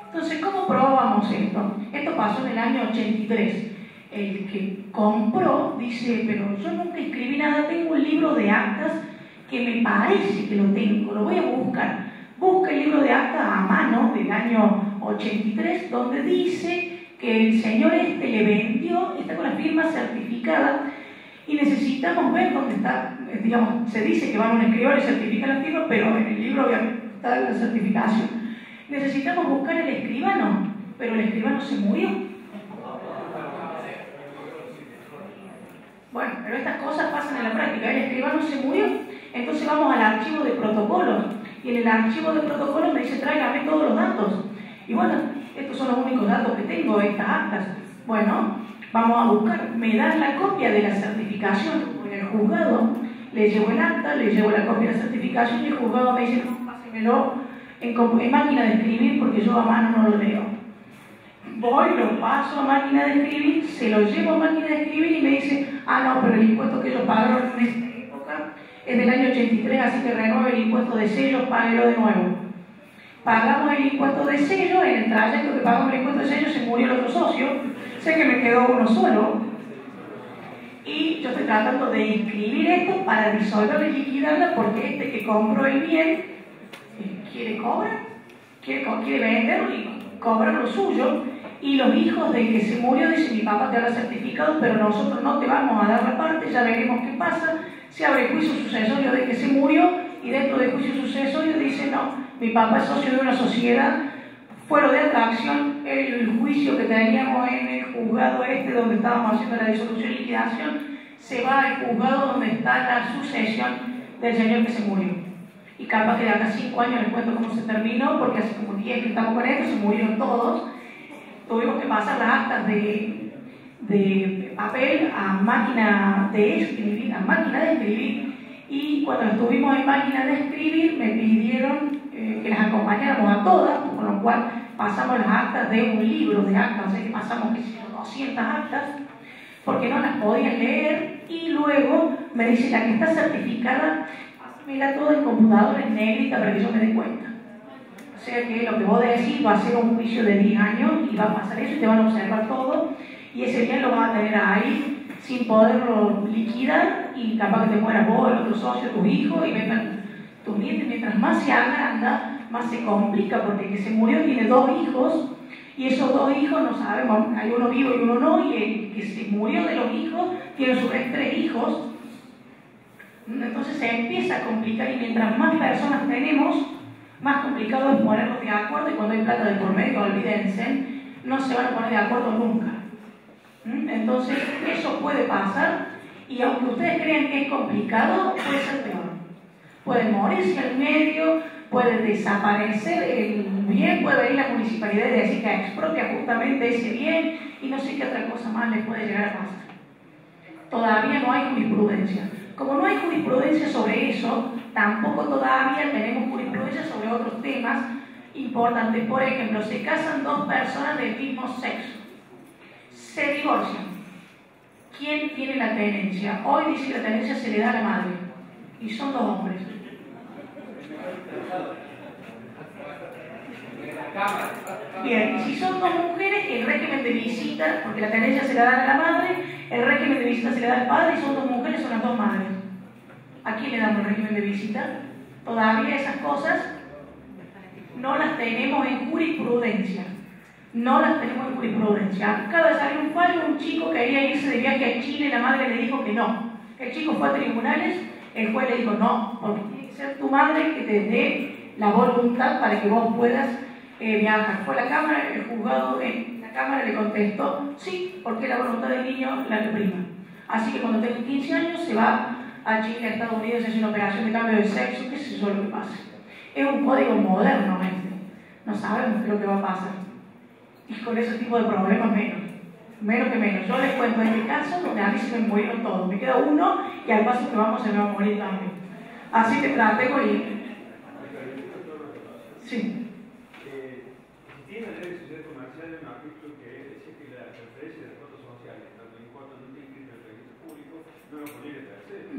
Entonces, ¿cómo probamos esto? Esto pasó en el año 83. El que compró dice, pero yo nunca escribí nada, tengo un libro de actas que me parece que lo tengo, lo voy a buscar. Busca el libro de actas a mano del año 83, donde dice que el señor este le vendió, está con la firma certificada, y necesitamos ver dónde está, digamos, se dice que van a un escribano y certifica la firma, pero en el libro obviamente está la certificación. Necesitamos buscar el escribano, pero el escribano se murió. Bueno, pero estas cosas pasan en la práctica. El escribano se murió. Entonces vamos al archivo de protocolos. Y en el archivo de protocolos me dice, tráigame todos los datos. Y bueno, estos son los únicos datos que tengo, estas actas. Bueno, vamos a buscar. Me dan la copia de la certificación en el juzgado. Le llevo el acta, le llevo la copia de la certificación y el juzgado me dice, no, pásemelo en máquina de escribir porque yo a mano no lo leo. Voy, lo paso a máquina de escribir, se lo llevo a máquina de escribir y me dice, ah, no, pero el impuesto que ellos pagaron en esta época es del año 83, así que renueve el impuesto de sello, páguelo de nuevo. Pagamos el impuesto de sello, en el trayecto que pagamos el impuesto de sello se murió el otro socio, sé que me quedó uno solo, y yo estoy tratando de inscribir esto para disolverla y liquidarla porque este que compró el bien quiere cobrar, quiere venderlo y cobrar lo suyo. Y los hijos del que se murió dicen, mi papá te habrá certificado, pero nosotros no te vamos a dar la parte, ya veremos qué pasa. Se abre juicio sucesorio de que se murió y dentro del juicio sucesorio dice, no, mi papá es socio de una sociedad, fuera de atracción, el juicio que teníamos en el juzgado este donde estábamos haciendo la disolución y liquidación, se va al juzgado donde está la sucesión del señor que se murió. Y capaz que de acá 5 años les cuento cómo se terminó, porque hace como 10 que estamos con esto, se murieron todos. Tuvimos que pasar las actas de papel a máquina de escribir, y cuando estuvimos en máquina de escribir me pidieron que las acompañáramos a todas, con lo cual pasamos las actas de un libro de actas, o sea que pasamos 200 actas, porque no las podían leer, y luego me dice, la que está certificada, pásamela toda en computadora en negrita para que yo me dé cuenta. O sea que lo que vos decís va a ser un juicio de 10 años y va a pasar eso y te van a observar todo y ese bien lo vas a tener ahí sin poderlo liquidar y capaz que te mueras vos, el otro socio, tus hijos y vengan tus nietos. Mientras más se agranda, más se complica porque el que se murió tiene 2 hijos y esos 2 hijos no sabemos, hay uno vivo y uno no, y el que se murió de los hijos tiene a su vez 3 hijos. Entonces se empieza a complicar y mientras más personas tenemos, más complicado es ponernos de acuerdo, y cuando hay plata de por medio, olvídense, no se van a poner de acuerdo nunca. Entonces, eso puede pasar, y aunque ustedes crean que es complicado, puede ser peor. Puede morirse al medio, puede desaparecer el bien, puede venir la municipalidad y decir que expropia justamente ese bien, y no sé qué otra cosa más les puede llegar a pasar. Todavía no hay jurisprudencia. Como no hay jurisprudencia sobre eso, tampoco todavía tenemos jurisprudencia sobre otros temas importantes. Por ejemplo, se casan 2 personas del mismo sexo, se divorcian. ¿Quién tiene la tenencia? Hoy dice que la tenencia se le da a la madre, y son 2 hombres. Bien, y si son 2 mujeres, el régimen de visita, porque la tenencia se le da a la madre, el régimen de visita se le da al padre, y son 2 mujeres, son las 2 madres. ¿A quién le damos el régimen de visita? Todavía esas cosas no las tenemos en jurisprudencia. No las tenemos en jurisprudencia. Acaba de salir un fallo, un chico quería irse de viaje a Chile, la madre le dijo que no. El chico fue a tribunales, el juez le dijo no, porque tiene que ser tu madre que te dé la voluntad para que vos puedas viajar. Fue a la Cámara, el juzgado en la Cámara le contestó sí, porque la voluntad del niño la reprima. Así que cuando tenga 15 años se va a Chile, a Estados Unidos, se hace una operación de cambio de sexo, qué sé yo lo que pasa. Es un código moderno este. No sabemos qué es lo que va a pasar. Y con ese tipo de problemas menos que menos. Yo les cuento en mi caso donde a mí se me murieron todos. Me queda uno y al paso que vamos se me va a morir también. Así que traté por ir. Sí. sociedad comercial en un aspecto que decía que la transferencia de las cuotas sociales, tanto en cuanto no te inscribes en el registro público, no lo ponía el tercero.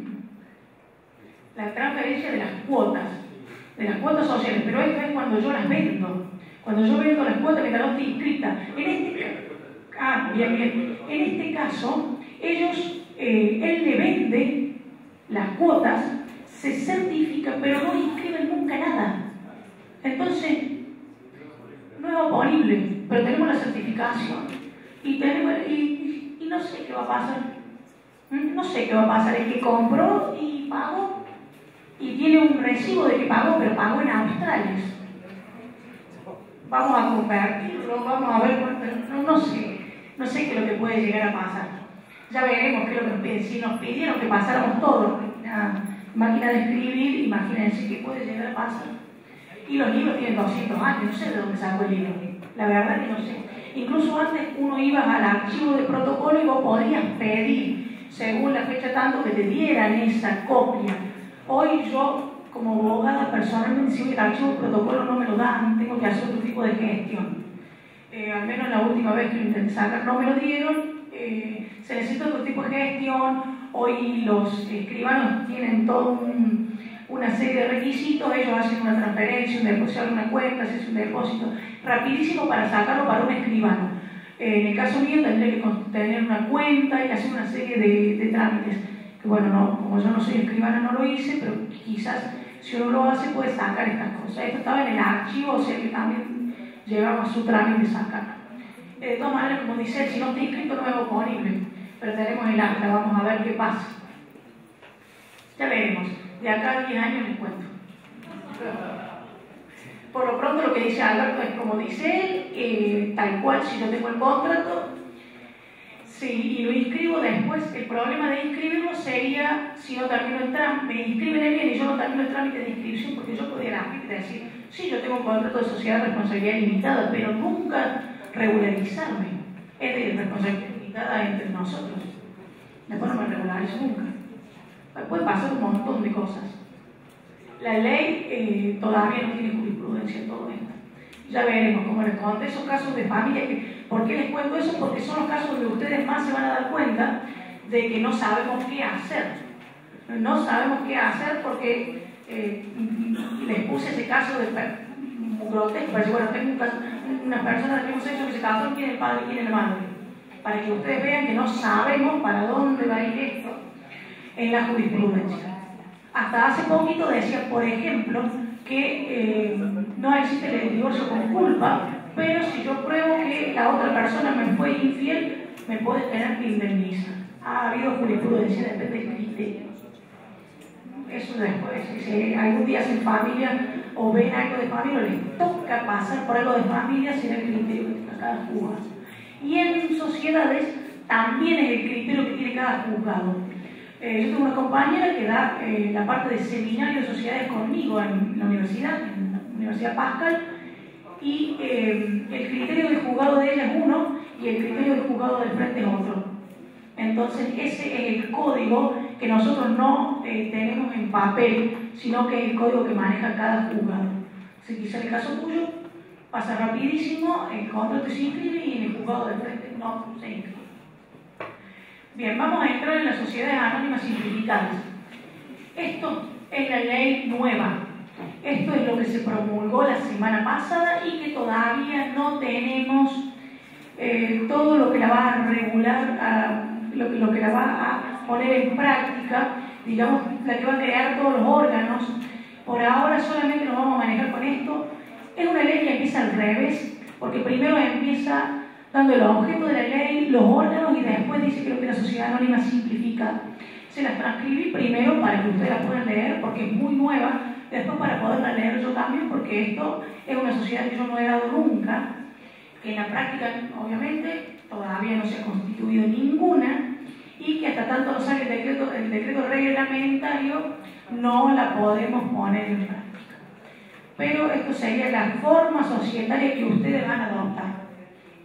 La transferencia de las cuotas sociales, pero esto es cuando yo las vendo. Cuando yo vendo las cuotas que quedaron inscritas. En este caso, él le vende las cuotas, se certifica, pero no inscriben nunca nada. Entonces, no es oponible, pero tenemos la certificación y no sé qué va a pasar. No sé qué va a pasar. El que compró y pagó y tiene un recibo de que pagó, pero pagó en australes. Vamos a convertirlo, vamos a ver cuánto. No sé qué es lo que puede llegar a pasar. Ya veremos qué es lo que nos piden. Si nos pidieron que pasáramos todo, una máquina de escribir, imagínense qué puede llegar a pasar. Y los libros tienen 200 años, no sé de dónde sacó el libro. La verdad que no sé. Incluso antes uno iba al archivo de protocolo y vos podías pedir, según la fecha tanto, que te dieran esa copia. Hoy yo, como abogada personalmente, si el archivo de protocolo no me lo dan, tengo que hacer otro tipo de gestión. Al menos la última vez que lo intenté sacar no me lo dieron. Se necesita otro tipo de gestión. Hoy los escribanos tienen toda una serie de requisitos. Ellos hacen una transferencia, un depósito a una cuenta, se hace un depósito rapidísimo para sacarlo para un escribano. En el caso mío tendría que tener una cuenta y hacer una serie de trámites. Que bueno, no, como yo no soy escribana no lo hice, pero quizás si uno lo hace puede sacar estas cosas. Esto estaba en el archivo, o sea que también llevaba su trámite de sacarlo. De todas maneras, como dice, si no está inscrito no es oponible, pero tenemos el acta, vamos a ver qué pasa. Ya veremos, de acá a 10 años les cuento. Por lo pronto lo que dice Alberto es como dice él, tal cual, si yo tengo el contrato, sí, y lo inscribo después. El problema de inscribirlo sería si no termino el trámite, me inscriben el bien y yo no termino el trámite de inscripción, porque yo pudiera decir, sí, yo tengo un contrato de sociedad de responsabilidad limitada, pero nunca regularizarme. Es de responsabilidad limitada entre nosotros. Después no me regularizo nunca. Puede pasar un montón de cosas. La ley todavía no tiene jurisprudencia en todo esto. Ya veremos, como les conté, esos casos de familia. ¿Por qué les cuento eso? Porque son los casos donde ustedes más se van a dar cuenta de que no sabemos qué hacer. No sabemos qué hacer porque les puse ese caso de grotesco. Bueno, tengo un caso, una persona del mismo sexo que se casó, quién es el padre y quién es la madre. Para que ustedes vean que no sabemos para dónde va a ir esto en la jurisprudencia. Hasta hace poquito decía, por ejemplo, que no existe el divorcio con culpa, pero si yo pruebo que la otra persona me fue infiel, me puede tener que indemnizar. Ha habido jurisprudencia, depende del criterio. Eso después, si algún día hacen familia o ven algo de familia, les toca pasar por algo de familia, será el criterio que tiene cada juzgado. Y en sociedades también es el criterio que tiene cada juzgado. Yo tengo una compañera que da la parte de seminario de sociedades conmigo en la Universidad Pascal, y el criterio del juzgado de ella es uno y el criterio del juzgado del frente es otro. Entonces ese es el código que nosotros no tenemos en papel, sino que es el código que maneja cada juzgado. Si quizá en el caso tuyo pasa rapidísimo, el contrato se inscribe y en el juzgado del frente no se inscribe. Bien, vamos a entrar en las sociedades anónimas simplificadas. Esto es la ley nueva. Esto es lo que se promulgó la semana pasada y que todavía no tenemos todo lo que la va a regular, lo que la va a poner en práctica, digamos, la que va a crear todos los órganos. Por ahora solamente nos vamos a manejar con esto. Es una ley que empieza al revés, porque primero empieza dando el objeto de la ley, los órganos, y después dice que lo que es la sociedad anónima simplificada. Se las transcribí primero para que ustedes la puedan leer, porque es muy nueva, después para poderla leer yo también, porque esto es una sociedad que yo no he dado nunca, que en la práctica, obviamente, todavía no se ha constituido ninguna, y que hasta tanto no salga el decreto reglamentario, no la podemos poner en práctica. Pero esto sería la forma societaria que ustedes van a adoptar.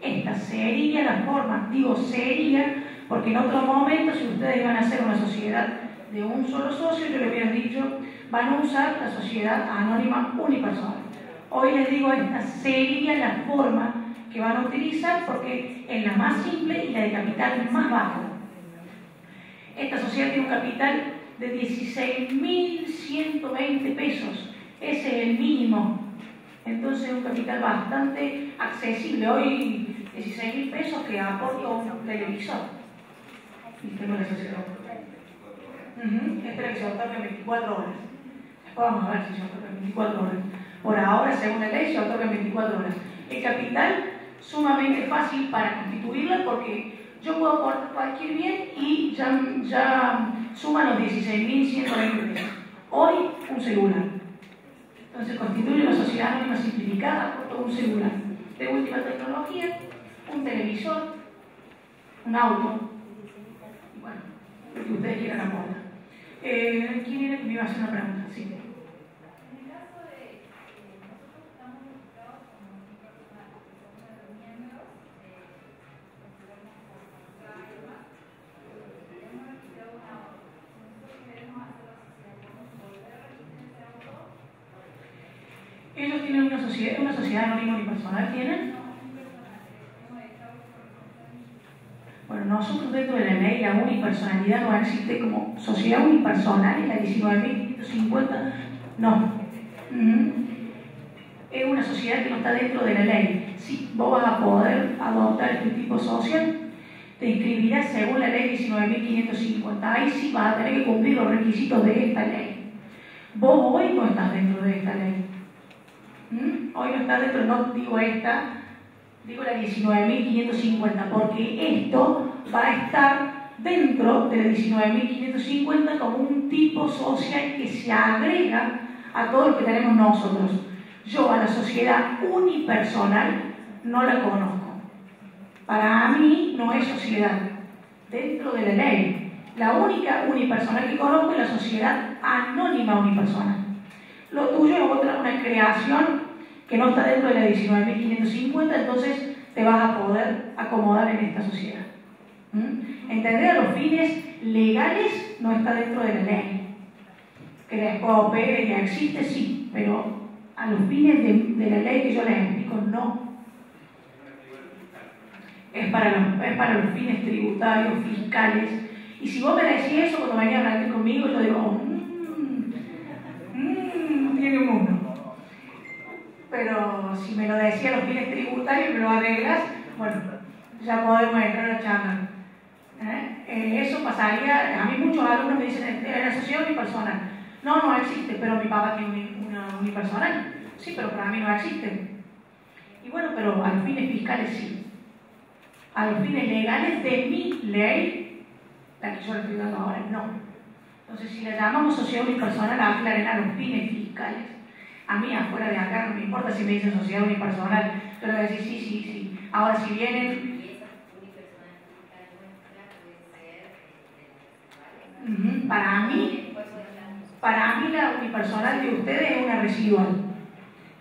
Esta sería la forma, digo sería, porque en otro momento, si ustedes iban a hacer una sociedad de un solo socio, yo les hubiera dicho, van a usar la sociedad anónima unipersonal. Hoy les digo, esta sería la forma que van a utilizar porque es la más simple y la de capital más bajo. Esta sociedad tiene un capital de 16.120 pesos. Ese es el mínimo. Entonces es un capital bastante accesible. Hoy 16.000 pesos que aporta un televisor. Y tengo la sociedad. Este se otorga en 24 horas. Después vamos a ver si se otorga en 24 horas. Por ahora, según la ley, se otorga en 24 horas. El capital, sumamente fácil para constituirla porque yo puedo aportar cualquier bien y ya suman los 16.120 pesos. Hoy, un celular. Entonces constituye una sociedad anónima simplificada por todo un celular de última tecnología, un televisor, un auto, y bueno, lo que ustedes quieran aportar. ¿Quién era que me iba a hacer una pregunta? Sí. En el caso de nosotros estamos registrados como unipersonal, que somos los miembros, consideramos por contrato y demás, hemos registrado un auto. Si nosotros queremos hacer la sociedad, ¿podemos volver a registrar ese auto? Ellos tienen una sociedad anónima unipersonal, ¿tienen? No, unipersonal, hemos dejado por responsabilidad. Bueno, nosotros dentro de la ley la unipersonalidad no existe como sociedad unipersonal, es la 19.550, no. Es una sociedad que no está dentro de la ley. Si vos vas a poder adoptar este tipo social, te inscribirás según la ley 19.550. Ahí sí vas a tener que cumplir los requisitos de esta ley. Vos hoy no estás dentro de esta ley. Hoy no estás dentro, no digo esta, digo la 19.550, porque esto va a estar dentro de la 19.550 como un tipo social que se agrega a todo lo que tenemos nosotros. Yo a la sociedad unipersonal no la conozco. Para mí no es sociedad dentro de la ley. La única unipersonal que conozco es la sociedad anónima unipersonal. Lo tuyo es una creación que no está dentro de la 19.550, entonces te vas a poder acomodar en esta sociedad. Entender a los fines legales no está dentro de la ley. Que la coopere ya existe, sí, pero a los fines de la ley que yo les explico, no. Es para los fines tributarios, fiscales. Y si vos me decís eso cuando venís a hablar conmigo, yo digo, tiene un mundo. Pero si me lo decía los fines tributarios y me lo arreglas, bueno, ya podemos entrar a charlar. Eso pasaría, a mí muchos alumnos me dicen, en la sociedad unipersonal. No existe, pero mi papá tiene una unipersonal. Sí, pero para mí no existe. Y bueno, pero a los fines fiscales sí. A los fines legales de mi ley, la que yo le estoy dando ahora, no. Entonces, si la llamamos sociedad unipersonal, aclaren a los fines fiscales. A mí, afuera de acá, no me importa si me dicen sociedad unipersonal, yo le voy a decir sí. Ahora, si vienen... Para mí la unipersonal de ustedes es una residual.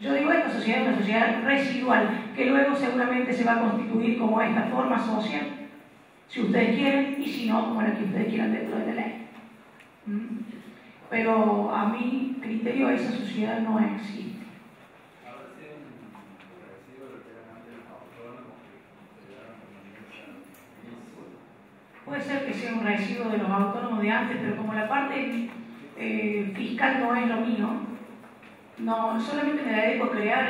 Yo digo esta sociedad es una sociedad residual, que luego seguramente se va a constituir como esta forma social, si ustedes quieren, y si no, como la que ustedes quieran dentro de la ley. Pero a mi criterio esa sociedad no existe. Puede ser que sea un residuo de los autónomos de antes, pero como la parte fiscal no es lo mío, no, solamente me dedico a crear,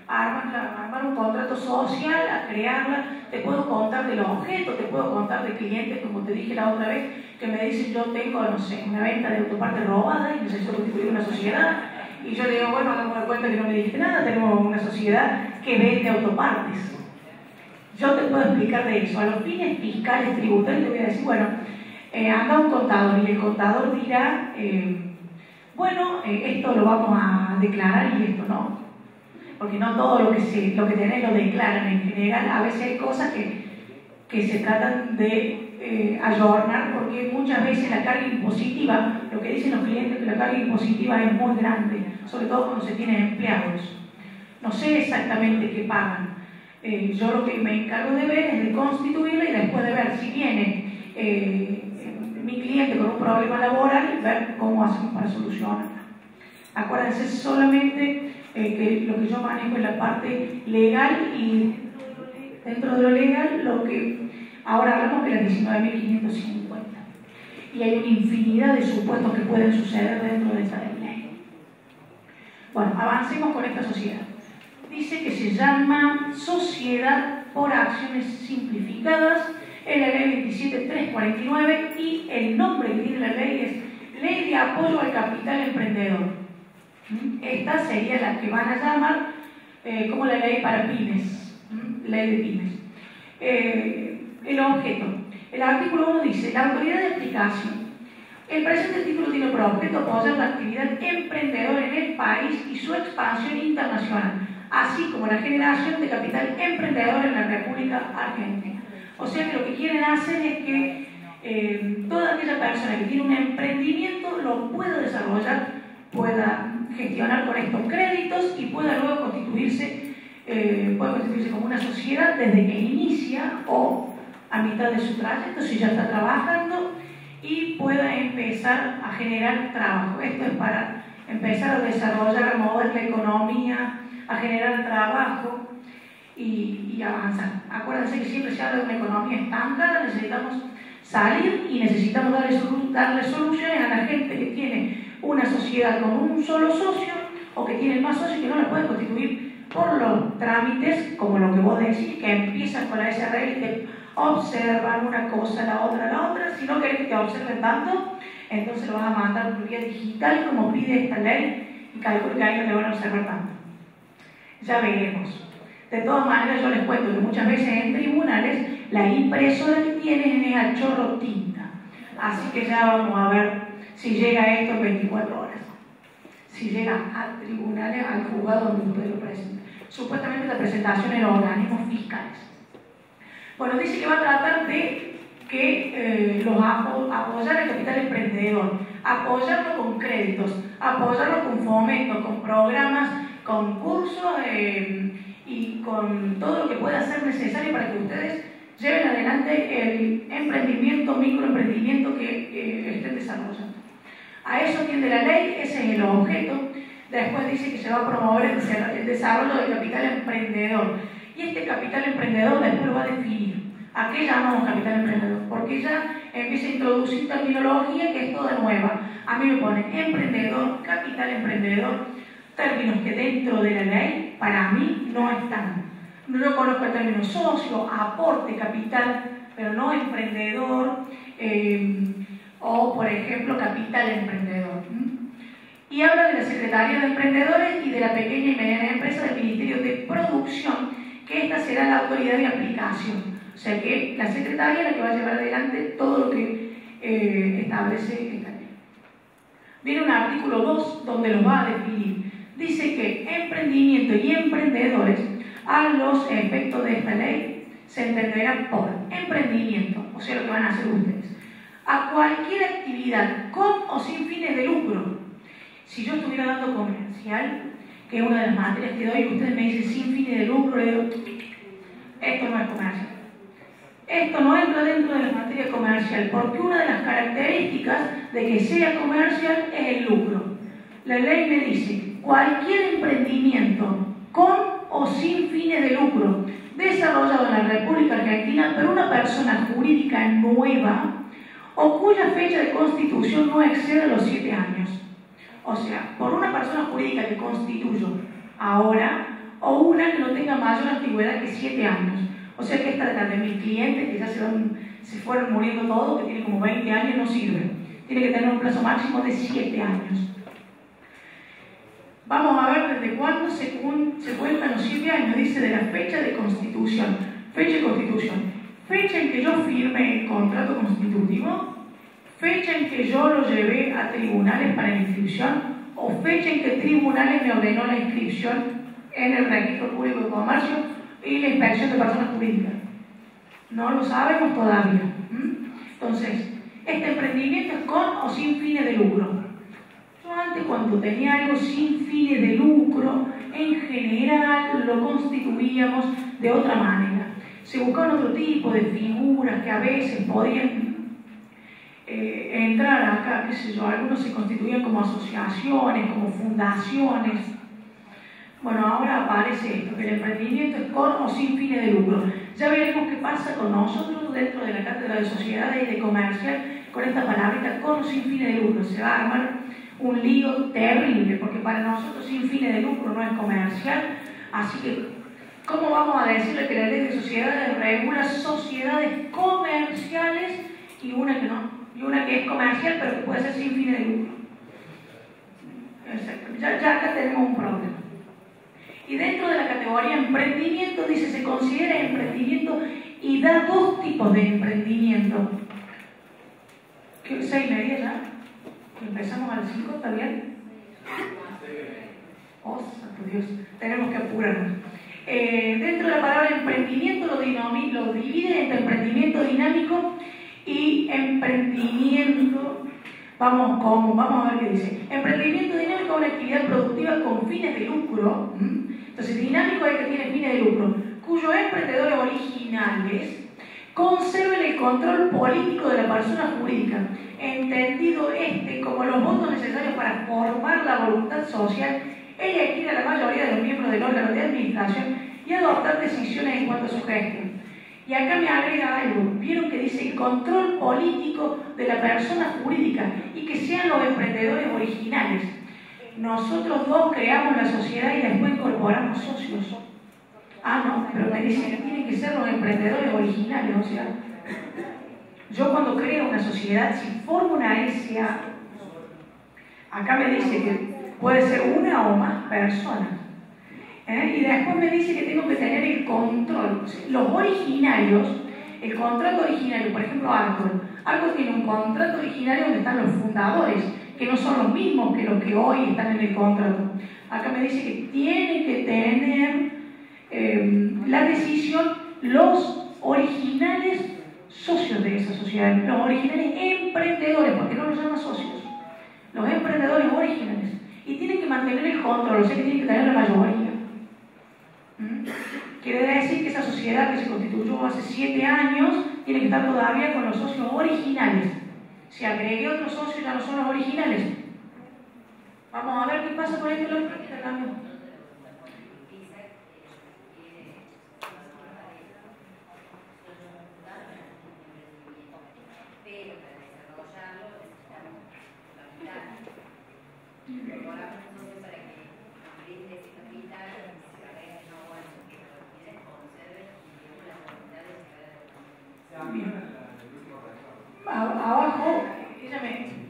a armar un contrato social, a crearla. Te puedo contar de los objetos, te puedo contar de clientes, como te dije la otra vez, que me dicen yo tengo, no sé, una venta de autopartes robada y necesito constituir una sociedad. Y yo le digo, bueno, hagamos de cuenta que no me dijiste nada, tenemos una sociedad que vende autopartes. Yo te puedo explicar de eso. A los fines fiscales, tributarios, te voy a decir, bueno, anda un contador y el contador dirá, bueno, esto lo vamos a declarar y esto no. Porque no todo lo que tenés lo declaran en general. A veces hay cosas que se tratan de ayornar, porque muchas veces la carga impositiva, lo que dicen los clientes, que la carga impositiva es muy grande, sobre todo cuando se tienen empleados. No sé exactamente qué pagan. Yo lo que me encargo de ver es de constituirla y después de ver si viene mi cliente con un problema laboral, ver cómo hacemos para solucionarla. Acuérdense, solamente que lo que yo manejo es la parte legal, y dentro de lo legal, lo que ahora hablamos de las 19.550. Y hay una infinidad de supuestos que pueden suceder dentro de esta ley. Bueno, avancemos con esta sociedad. Dice que se llama Sociedad por Acciones Simplificadas, es la ley 27.349, y el nombre que tiene la ley es Ley de Apoyo al Capital Emprendedor. Esta sería la que van a llamar como la ley para pymes, ley de pymes. El objeto. El artículo 1 dice: la autoridad de aplicación. El presente título tiene por objeto apoyar la actividad emprendedora en el país y su expansión internacional, así como la generación de capital emprendedor en la República Argentina. O sea que lo que quieren hacer es que toda aquella persona que tiene un emprendimiento lo pueda desarrollar, pueda gestionar con estos créditos y pueda luego constituirse como una sociedad desde que inicia o a mitad de su trayecto, si ya está trabajando, y pueda empezar a generar trabajo. Esto es para empezar a desarrollar, a mover la economía, a generar trabajo y avanzar. Acuérdense que siempre se habla de una economía estancada, necesitamos salir y necesitamos darle soluciones a la gente que tiene una sociedad con un solo socio o que tiene más socios que no la pueden constituir por los trámites, como lo que vos decís, que empiezan con la SRL y te observan una cosa, la otra. Si no querés que te observen tanto, entonces lo vas a mandar por vía digital como pide esta ley, y calculo que ahí no te van a observar tanto. Ya veremos. De todas maneras, yo les cuento que muchas veces en tribunales la impresora que tienen es a chorro tinta. Así que ya vamos a ver si llega esto en 24 horas. Si llega a tribunales, al juzgado donde ustedes lo presenten. Supuestamente la presentación en organismos fiscales. Bueno, dice que va a tratar de que apoyar el capital emprendedor, apoyarlo con créditos, apoyarlo con fomento, con programas, con cursos y con todo lo que pueda ser necesario para que ustedes lleven adelante el emprendimiento, microemprendimiento que estén desarrollando. A eso tiende la ley, ese es el objeto. Después dice que se va a promover el desarrollo del capital emprendedor. Y este capital emprendedor después lo va a definir. ¿A qué llamamos capital emprendedor? Porque ya empieza a introducir terminología que es toda nueva. A mí me pone emprendedor, capital emprendedor, términos que dentro de la ley para mí no están. Yo conozco el término socio, aporte, capital, pero no emprendedor o, por ejemplo, capital emprendedor. Y habla de la Secretaría de Emprendedores y de la pequeña y mediana empresa del Ministerio de Producción, que esta será la autoridad de aplicación. O sea que la Secretaría es la que va a llevar adelante todo lo que establece esta ley. Viene un artículo 2 donde los va a definir. Dice que emprendimiento y emprendedores, a los efectos de esta ley, se entenderán por emprendimiento, o sea lo que van a hacer ustedes, a cualquier actividad con o sin fines de lucro. Si yo estuviera dando comercial, que es una de las materias que doy, y ustedes me dicen sin fines de lucro, le digo, esto no es comercial. Esto no entra dentro de la materia comercial, porque una de las características de que sea comercial es el lucro. La ley me dice, cualquier emprendimiento con o sin fines de lucro desarrollado en la República Argentina por una persona jurídica nueva o cuya fecha de constitución no excede los 7 años. O sea, por una persona jurídica que constituyo ahora o una que no tenga mayor antigüedad que 7 años. O sea que esta de mis clientes que ya se fueron muriendo todos, que tienen como 20 años, no sirve. Tiene que tener un plazo máximo de 7 años. Vamos a ver desde cuándo se cuentan los 7 años. Dice de la fecha de constitución. Fecha de constitución. Fecha en que yo firme el contrato constitutivo, fecha en que yo lo llevé a tribunales para la inscripción o fecha en que tribunales me ordenó la inscripción en el registro público de comercio y la inspección de personas jurídicas. No lo sabemos todavía. Entonces, este emprendimiento es con o sin fines de lucro. Yo antes, cuando tenía algo sin fines de lucro, en general lo constituíamos de otra manera. Se buscaban otro tipo de figuras que a veces podían entrar acá, qué sé yo, algunos se constituían como asociaciones, como fundaciones. Bueno, ahora aparece esto, que el emprendimiento es con o sin fines de lucro. Ya veremos qué pasa con nosotros dentro de la cátedra de sociedades y de comercial con esta palabrita con o sin fines de lucro. Se va a armar un lío terrible, porque para nosotros sin fines de lucro no es comercial. Así que, ¿cómo vamos a decirle que la ley de sociedades regula sociedades comerciales y una que no? Y una que es comercial pero que puede ser sin fines de lucro. Exacto. Ya acá tenemos un problema. Y dentro de la categoría emprendimiento dice, se considera emprendimiento y da dos tipos de emprendimiento. ¿Qué? 6:30 ya. Empezamos a las 5, ¿está bien? Oh, santo Dios, tenemos que apurarnos. Dentro de la palabra emprendimiento lo divide entre emprendimiento dinámico y emprendimiento. Vamos a ver qué dice. Emprendimiento dinámico es una actividad productiva con fines de lucro. Entonces, dinámico es el que tiene fines de lucro, cuyos emprendedores originales conserven el control político de la persona jurídica, entendido como los votos necesarios para formar la voluntad social, elegir a la mayoría de los miembros del órgano de administración y adoptar decisiones en cuanto a su gestión. Y acá me agrega algo, vieron que dice el control político de la persona jurídica y que sean los emprendedores originales. Nosotros dos creamos la sociedad y después incorporamos socios. Ah, no, pero me dicen que tienen que ser los emprendedores originales. O sea, yo cuando creo una sociedad, si formo una SA, acá me dice que puede ser una o más personas. Y después me dice que tengo que tener el control. Los originarios, el contrato originario, por ejemplo, Arcor tiene un contrato originario donde están los fundadores, que no son los mismos que los que hoy están en el contrato. Acá me dice que tiene que tener la decisión los originales socios de esa sociedad, los originales emprendedores, porque no los llaman socios, los emprendedores originales. Y tienen que mantener el control, o sea que tienen que tener la mayoría. Quiere decir que esa sociedad que se constituyó hace 7 años tiene que estar todavía con los socios originales. Si agregué otros socios ya no son los originales. Vamos a ver qué pasa con esto. Abajo,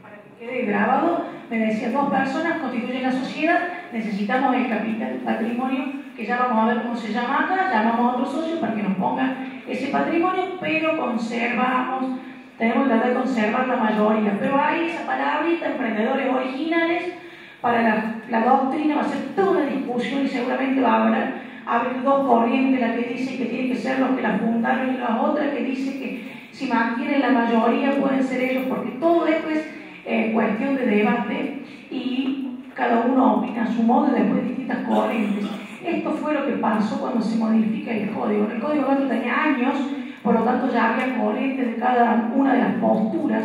para que quede grabado, me decía 2 personas constituyen la sociedad, necesitamos el capital, el patrimonio, que ya vamos a ver cómo se llama acá, llamamos a otro socio para que nos ponga ese patrimonio, pero conservamos, tenemos que tratar de conservar la mayoría. Pero hay esa palabrita, emprendedores originales, para la doctrina va a ser toda una discusión y seguramente va a haber 2 corrientes, la que dice que tienen que ser los que la fundaron y la otra que dice que si mantienen la mayoría pueden ser ellos, porque todo esto es cuestión de debate y cada uno opina a su modo y después distintas corrientes. Esto fue lo que pasó cuando se modifica el código. El código nuestro tenía años, por lo tanto ya había corrientes de cada una de las posturas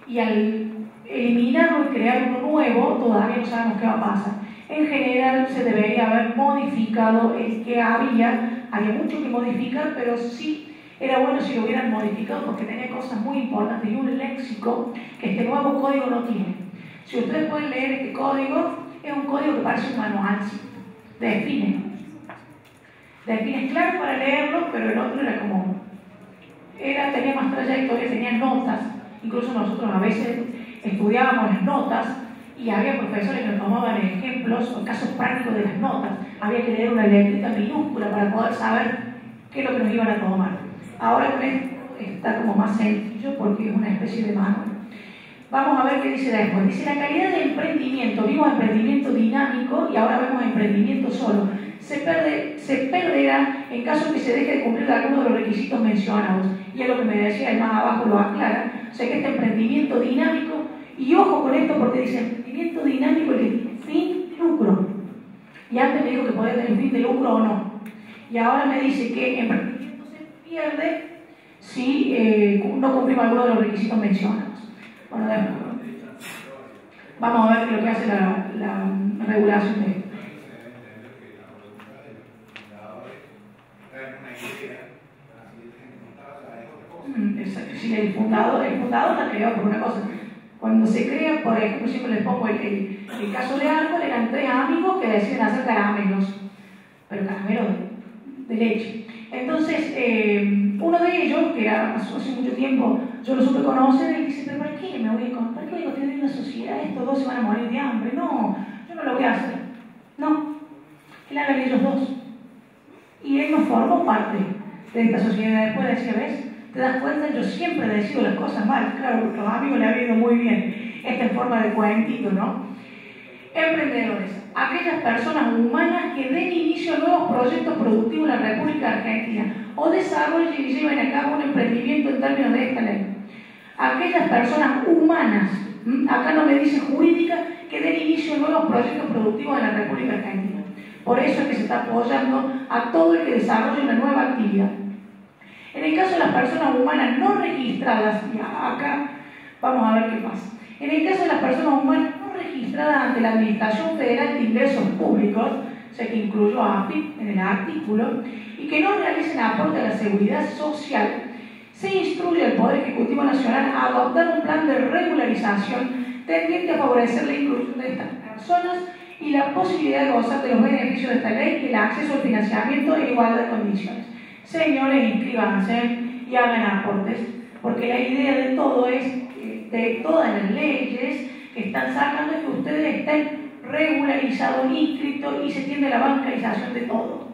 y al eliminarlo y crear uno nuevo todavía no sabemos qué va a pasar. En general se debería haber modificado el que había mucho que modificar, pero sí era bueno si lo hubieran modificado porque tenía cosas muy importantes y un léxico que este nuevo código no tiene. Si ustedes pueden leer este código, es un código que parece un manual, define claro para leerlo, pero el otro era como, tenía más trayectoria, tenía notas, incluso nosotros a veces estudiábamos las notas y había profesores que nos tomaban ejemplos o casos prácticos de las notas, había que leer una letrita minúscula para poder saber qué es lo que nos iban a tomar. Ahora está como más sencillo porque es una especie de manual. Vamos a ver qué dice después. Dice la calidad de emprendimiento. Vimos emprendimiento dinámico y ahora vemos emprendimiento solo. Se perderá en caso que se deje de cumplir alguno de los requisitos mencionados. Y es lo que me decía, el más abajo lo aclara. O sea que este emprendimiento dinámico, y ojo con esto porque dice emprendimiento dinámico que tiene fin lucro. Y antes me dijo que podía tener fin de lucro o no. Y ahora me dice que emprendimiento se pierde si no cumplimos alguno de los requisitos mencionados. Bueno, vamos a ver qué es lo que hace la regulación de esto. Exacto. Sí, el fundador está creado por una cosa. Cuando se crea, por ejemplo, siempre les pongo el caso de Árbol, eran 3 amigos que deciden hacer caramelos, pero caramelos de leche. Entonces, uno de ellos, que era hace mucho tiempo, yo lo supe conocer, él dice, pero ¿para qué me voy a comprar? ¿Para qué voy a tener una sociedad? Estos 2 se van a morir de hambre. No, yo no lo voy a hacer. No, él haga de ellos 2. Y él no formó parte de esta sociedad. Después decía, ¿ves? ¿Te das cuenta? Yo siempre decido las cosas mal. Claro, porque a los amigos le ha ido muy bien. Esta en forma de cuentito, ¿no? Emprendedores. Aquellas personas humanas que den inicio a nuevos proyectos productivos en la República Argentina o desarrollen y lleven a cabo un emprendimiento en términos de esta ley. Aquellas personas humanas, acá no me dice jurídica, que den inicio a nuevos proyectos productivos en la República Argentina. Por eso es que se está apoyando a todo el que desarrolle una nueva actividad. En el caso de las personas humanas no registradas, y acá vamos a ver qué pasa. En el caso de las personas humanas no registradas ante la Administración Federal de Ingresos Públicos, o sea que incluyó a AFIP en el artículo, y que no realicen aporte a la seguridad social, se instruye al Poder Ejecutivo Nacional a adoptar un plan de regularización tendiente a favorecer la inclusión de estas personas y la posibilidad de gozar de los beneficios de esta ley y el acceso al financiamiento en igualdad de condiciones. Señores, inscríbanse y hagan aportes, porque la idea de todo es, de todas las leyes que están sacando, es que ustedes estén regularizados, inscritos y se tiende la bancarización de todo.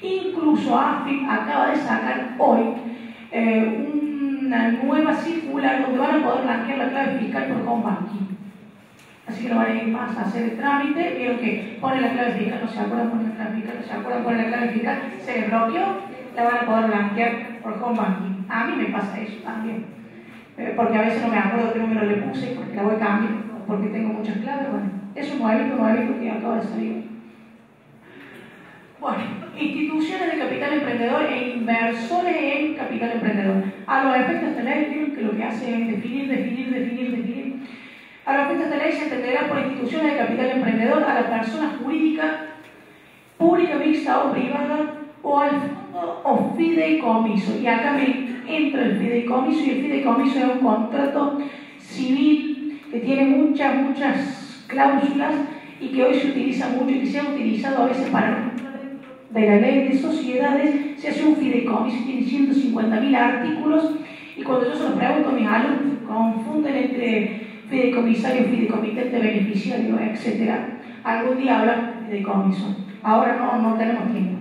Incluso AFIP acaba de sacar hoy una nueva circular donde van a poder blanquear la clave fiscal por home banking. Así que no van a ir más a hacer el trámite. Vieron que ponen la clave fiscal, no se acuerdan poner la clave fiscal, no se acuerdan poner la clave fiscal, se les bloqueó, la van a poder blanquear por home banking. A mí me pasa eso también, porque a veces no me acuerdo qué número le puse, porque la voy a cambiar, porque tengo muchas claves. Bueno, eso es nuevito que acaba de salir. Bueno, instituciones de capital emprendedor e inversores en capital emprendedor. A los efectos de esta ley, que lo que hace es definir. A los efectos de esta ley se entenderá por instituciones de capital emprendedor a la persona jurídica, pública, mixta o privada, o al fondo o fideicomiso. Y acá me entra el fideicomiso, y el fideicomiso es un contrato civil que tiene muchas cláusulas y que hoy se utiliza mucho y que se ha utilizado a veces para de la ley de sociedades. Se hace un fideicomiso, tiene 150.000 artículos, y cuando yo se los pregunto a mis alumnos, confunden entre fideicomisario, fideicomitente, beneficiario, etc. Algún día hablan de fideicomiso. Ahora no tenemos tiempo.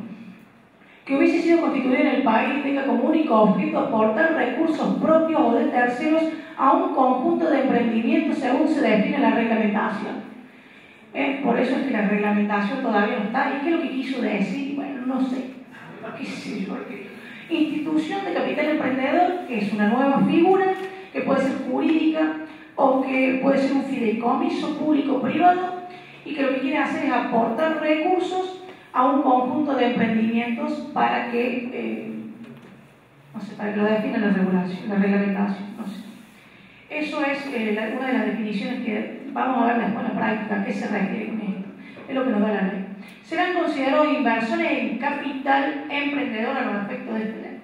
Que hubiese sido constituido en el país tenga como único objeto aportar recursos propios o de terceros a un conjunto de emprendimientos según se define la reglamentación. Por eso es que la reglamentación todavía no está. ¿Y qué es lo que quiso decir? Bueno, no sé. ¿Qué sé yo? Institución de capital emprendedor, que es una nueva figura, que puede ser jurídica o que puede ser un fideicomiso público-privado, y que lo que quiere hacer es aportar recursos a un conjunto de emprendimientos para que, para que lo defina la reglamentación, no sé. Eso es una de las definiciones que vamos a ver después en la práctica, qué se refiere con esto. Es lo que nos da la ley. Serán considerados inversores en capital emprendedor a los efectos de esta ley.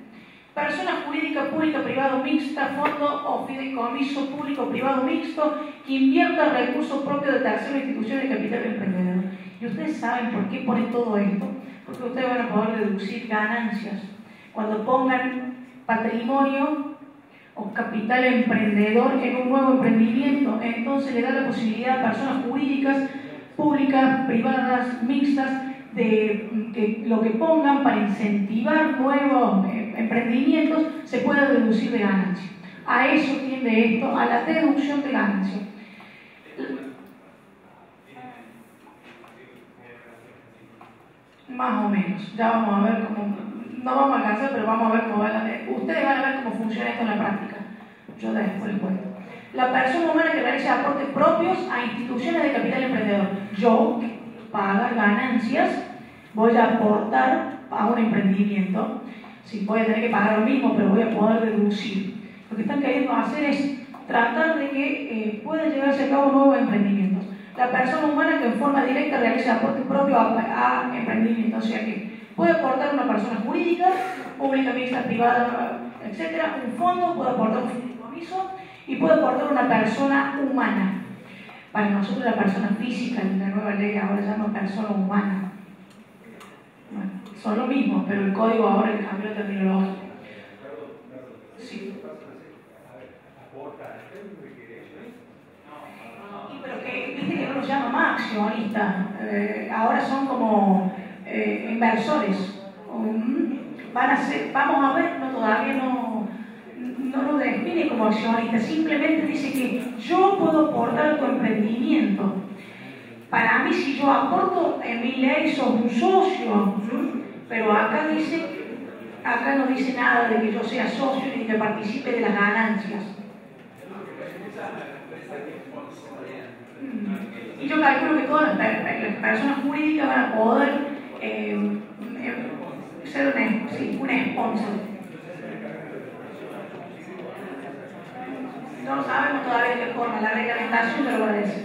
Persona jurídica, pública, privado, mixta, fondo o fideicomiso público, privado, mixto, que invierta recursos propios de terceras instituciones de capital emprendedor. Y ustedes saben por qué ponen todo esto, porque ustedes van a poder deducir ganancias. Cuando pongan patrimonio o capital emprendedor en un nuevo emprendimiento, entonces le da la posibilidad a personas jurídicas, públicas, privadas, mixtas, de que lo que pongan para incentivar nuevos emprendimientos se pueda deducir de ganancia. A eso tiende esto, a la deducción de ganancia. Más o menos, ya vamos a ver cómo, no vamos a alcanzar, pero vamos a ver cómo va ustedes van a ver cómo funciona esto en la práctica. Yo después les cuento. La persona humana que realice aportes propios a instituciones de capital emprendedor. Yo, pagar ganancias, voy a aportar a un emprendimiento. Sí, voy a tener que pagar lo mismo, pero voy a poder deducir. Lo que están queriendo hacer es tratar de que puedan llevarse a cabo nuevos emprendimientos. La persona humana que en forma directa realiza aportes propios a emprendimientos, o sea que puede aportar una persona jurídica pública, mixta, privada, etc. Un fondo puede aportar un fideicomiso y puede aportar una persona humana. Para nosotros la persona física, en la nueva ley ahora se llama persona humana. Bueno, son lo mismo, pero el código ahora cambió la terminología. Sí. Y pero que, viste que no los llama más accionistas, ahora son como inversores. Van a ser, vamos a ver, todavía no lo define como accionista, simplemente dice que yo puedo aportar a tu emprendimiento. Para mí, si yo aporto, en mi ley sos un socio, pero acá no dice nada de que yo sea socio ni que participe de las ganancias. Y yo calculo que todas las personas jurídicas van a poder ser un sponsor. No lo sabemos todavía de qué forma, la reglamentación te lo va a decir.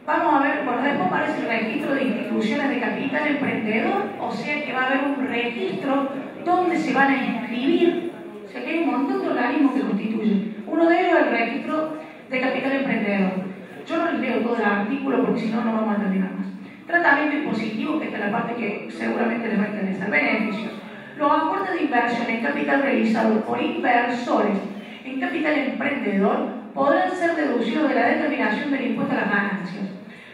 Vamos a ver, bueno, después aparece el registro de instituciones de capital emprendedor, o sea que va a haber un registro donde se van a inscribir, o sea que hay un montón de organismos que constituyen. Uno de ellos es el registro de capital emprendedor. Yo no les leo todo el artículo porque si no, no vamos a terminar más. Tratamiento impositivo, que esta es la parte que seguramente les va a interesar. Beneficios. Los aportes de inversión en capital realizados por inversores en capital emprendedor podrán ser deducidos de la determinación del impuesto a las ganancias,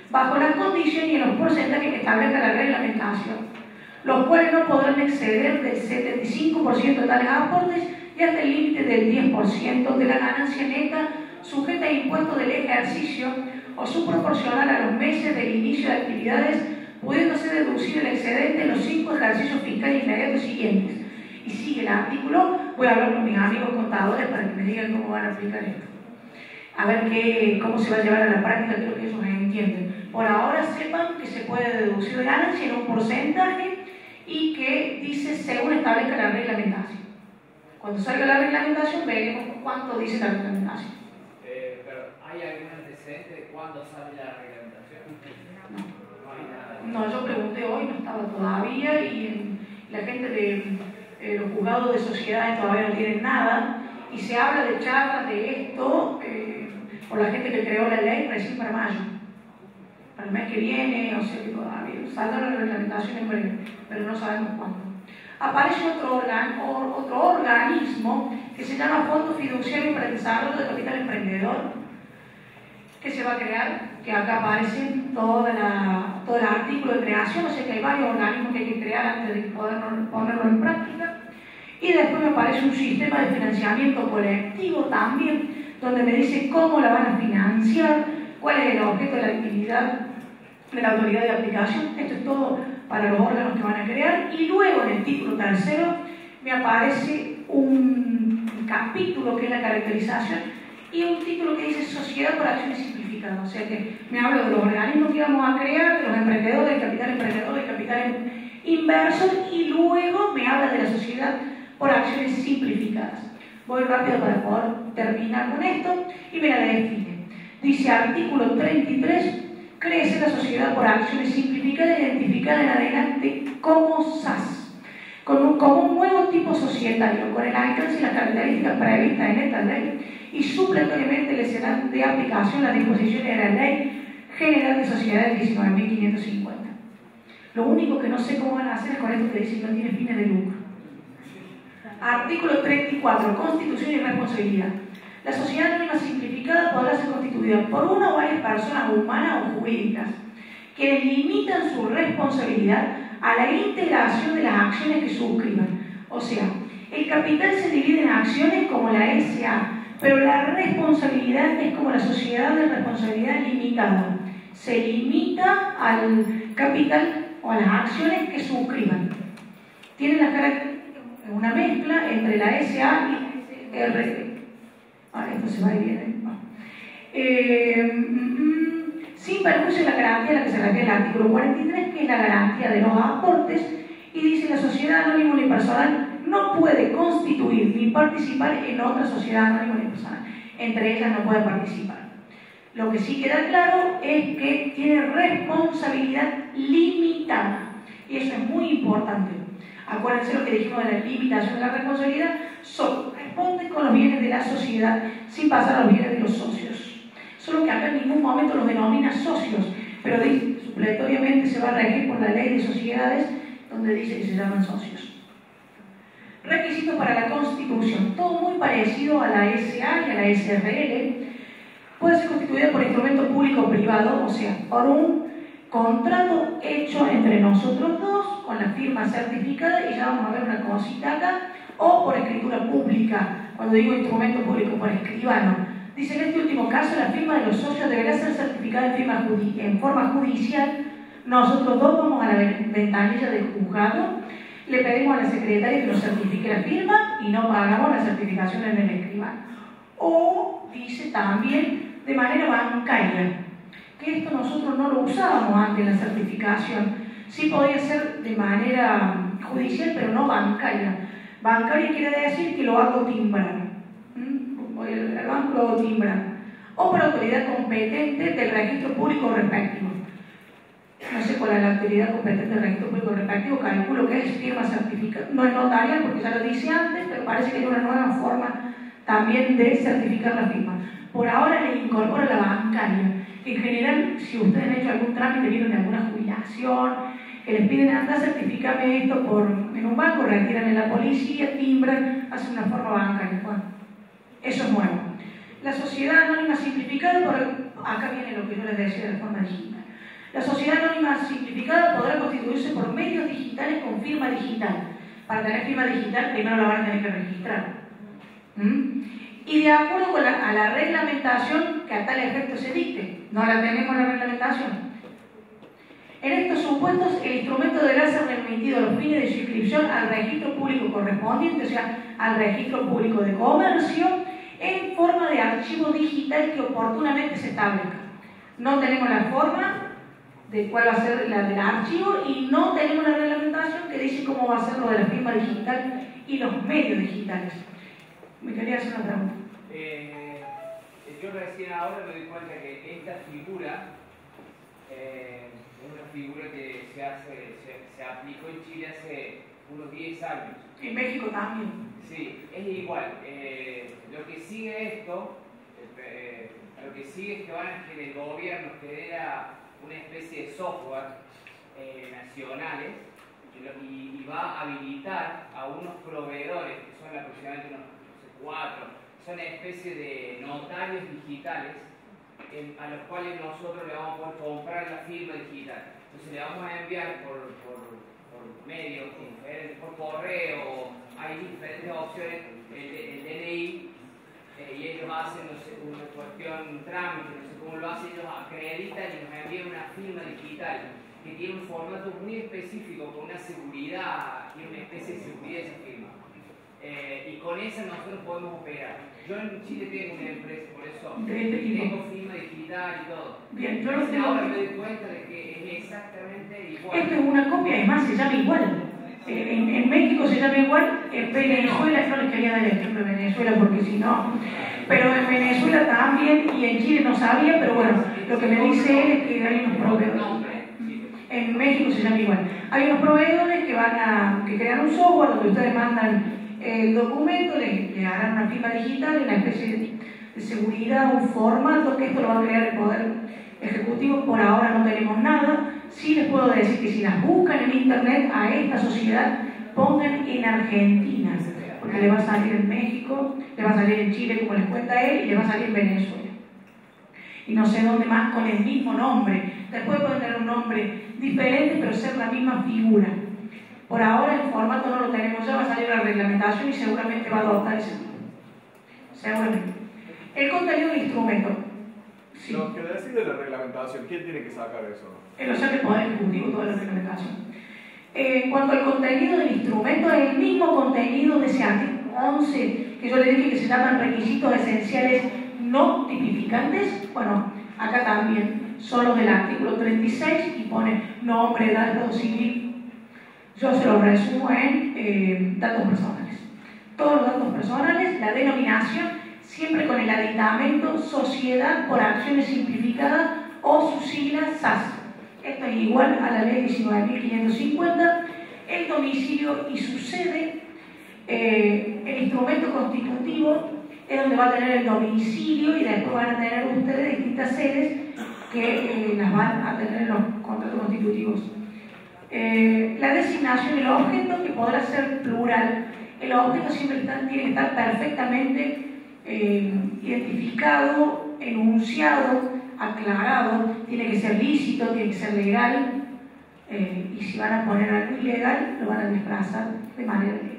bajo las condiciones y en los porcentajes que establezca la reglamentación, los cuales no podrán exceder del 75% de tales aportes y hasta el límite del 10% de la ganancia neta sujeta a impuestos del ejercicio o subproporcional a los meses del inicio de actividades, pudiendo ser deducido el excedente en los 5 ejercicios fiscales inmediatos siguientes. Y sigue el artículo, voy a hablar con mis amigos contadores para que me digan cómo van a aplicar esto. A ver cómo se va a llevar a la práctica, creo que ellos entienden. Por ahora sepan que se puede deducir de ganancia en un porcentaje y que dice según establezca la reglamentación. Cuando salga la reglamentación veremos cuánto dice la reglamentación. Pero ¿hay algún antecedente de cuándo sale la reglamentación? No, yo pregunté hoy, no estaba todavía y la gente de los juzgados de sociedades todavía no tienen nada y se habla de charlas de esto por la gente que creó la ley recién para mayo. Para el mes que viene, o sea que todavía saldrá la reglamentación en breve, pero no sabemos cuándo. Aparece otro organismo que se llama Fondo Fiduciario para el Desarrollo de Capital Emprendedor, que se va a crear, que acá aparece todo el artículo de creación, o sea que hay varios organismos que hay que crear antes de poder ponerlo en práctica. Y después me aparece un sistema de financiamiento colectivo también, donde me dice cómo la van a financiar, cuál es el objeto de la actividad de la autoridad de aplicación. Esto es todo para los órganos que van a crear. Y luego en el título tercero me aparece un capítulo que es la caracterización y un título que dice Sociedad por Acciones Simplificadas. O sea que me habla de los organismos que vamos a crear, de los emprendedores, del capital inversor, y luego me habla de la sociedad por acciones simplificadas. Voy rápido para poder terminar con esto y me la define. Dice artículo 33, créese la sociedad por acciones simplificadas identificada en adelante como SAS, como un nuevo tipo societario, con el alcance y las características previstas en esta ley, y supletoriamente le serán de aplicación las disposiciones de la Ley General de Sociedades 19.550. Lo único que no sé cómo van a hacer es con esto que dice que no tiene fines de lucro. Artículo 34. Constitución y responsabilidad. La sociedad anónima simplificada podrá ser constituida por una o varias personas humanas o jurídicas que limitan su responsabilidad a la integración de las acciones que suscriban. O sea, el capital se divide en acciones como la SA, pero la responsabilidad es como la sociedad de responsabilidad limitada. Se limita al capital o a las acciones que suscriban. Tiene las características, una mezcla entre la SA y el RT. Esto se va y viene. Sin perjuicio de la garantía a la que se refiere el artículo 43, que es la garantía de los aportes, y dice la sociedad anónima unipersonal no puede constituir ni participar en otra sociedad anónima unipersonal. Entre ellas no puede participar. Lo que sí queda claro es que tiene responsabilidad limitada, y eso es muy importante. acuérdense lo que dijimos de la limitación de la responsabilidad, solo responden con los bienes de la sociedad sin pasar a los bienes de los socios. Solo que acá en ningún momento los denomina socios, pero supletoriamente se va a regir por la ley de sociedades donde dice que se llaman socios. Requisitos para la constitución, todo muy parecido a la SA y a la SRL. Puede ser constituida por instrumento público o privado, o sea, por un contrato hecho entre nosotros dos, con la firma certificada, y ya vamos a ver una cosita acá, o por escritura pública. Cuando digo instrumento público, por escribano. Dice en este último caso, la firma de los socios deberá ser certificada en forma judicial. Nosotros dos vamos a la ventanilla del juzgado, le pedimos a la secretaria que nos certifique la firma y no pagamos la certificación en el escribano. O dice también de manera bancaria, que esto nosotros no lo usábamos antes en la certificación. Sí podía ser de manera judicial, pero no bancaria. Bancaria quiere decir que lo hago timbrar. Voy al banco, lo hago timbrar. O por autoridad competente del registro público respectivo. No sé cuál es la autoridad competente del registro público respectivo, calculo que es firma certificada. No es notarial porque ya lo dice antes, pero parece que hay una nueva forma también de certificar la firma. Por ahora le incorpora la bancaria. En general, si ustedes han hecho algún trámite, vieron de alguna jubilación, que les piden, anda, certifícame esto en un banco, retiran en la policía, timbran, hacen una forma bancaria. Bueno, eso es nuevo. La sociedad anónima simplificada, acá viene lo que yo les decía de forma digital. La sociedad anónima simplificada podrá constituirse por medios digitales con firma digital. Para tener firma digital, primero la van a tener que registrar. Y de acuerdo con a la reglamentación que a tal efecto se dicte. No la tenemos en la reglamentación. En estos supuestos, el instrumento deberá ser remitido a los fines de su inscripción al registro público correspondiente, o sea, al registro público de comercio, en forma de archivo digital que oportunamente se establezca. No tenemos la forma de cuál va a ser la del archivo y no tenemos la reglamentación que dice cómo va a ser lo de la firma digital y los medios digitales. Me quería hacer una pregunta. Yo recién ahora me doy cuenta que esta figura es una figura que se aplicó en Chile hace unos 10 años. En México también. Sí, es igual. Lo que sigue esto, lo que sigue es que van a que el gobierno genera una especie de software nacionales y va a habilitar a unos proveedores que son aproximadamente unos 4, son una especie de notarios digitales a los cuales nosotros le vamos a poder comprar la firma digital. Entonces le vamos a enviar por medios diferentes, por correo, hay diferentes opciones, el DNI, y ellos hacen, no sé, una cuestión, un trámite, no sé cómo lo hacen, ellos acreditan y nos envían una firma digital que tiene un formato muy específico, con una seguridad, tiene una especie de seguridad de esa firma. Y con esa nosotros podemos operar. Yo en Chile tengo una empresa, por eso tengo firma digital y todo. Bien, yo lo tengo. Ahora me doy cuenta de que es exactamente igual. Esto es una copia, además se llama igual. En México se llama igual, en Venezuela, no les quería dar el ejemplo de Venezuela porque si no, pero en Venezuela también y en Chile no sabía, pero bueno, lo que me dice él es que hay unos proveedores. En México se llama igual. Hay unos proveedores que crean un software donde ustedes mandan el documento, le harán una firma digital, una especie de seguridad, un formato, que esto lo va a crear el Poder Ejecutivo. Por ahora no tenemos nada. Sí les puedo decir que si las buscan en internet a esta sociedad, pongan en Argentina, porque le va a salir en México, le va a salir en Chile, como les cuenta él, y le va a salir en Venezuela. Y no sé dónde más con el mismo nombre. Después pueden tener un nombre diferente, pero ser la misma figura. Por ahora el formato no lo tenemos, ya va a salir la reglamentación y seguramente va a adoptar ese tipo. Seguramente. El contenido del instrumento. Sí. Lo que decide la reglamentación, ¿quién tiene que sacar eso? Lo saca el Poder Ejecutivo, toda la reglamentación. En cuanto al contenido del instrumento, es el mismo contenido de ese artículo 11 que yo le dije que se llaman requisitos esenciales no tipificantes. Bueno, acá también son los del artículo 36 y pone nombre, edad, estado civil. Yo se lo resumo en datos personales. Todos los datos personales, la denominación, siempre con el aditamento Sociedad por Acciones Simplificadas o sus siglas SAS. Esto es igual a la ley 19.550. el domicilio y su sede. El instrumento constitutivo es donde va a tener el domicilio y después van a tener ustedes distintas sedes que las van a tener en los contratos constitutivos. La designación del objeto, que podrá ser plural. El objeto siempre tiene que estar perfectamente identificado, enunciado, aclarado, tiene que ser lícito, tiene que ser legal, y si van a poner algo ilegal, lo van a desplazar de manera legal.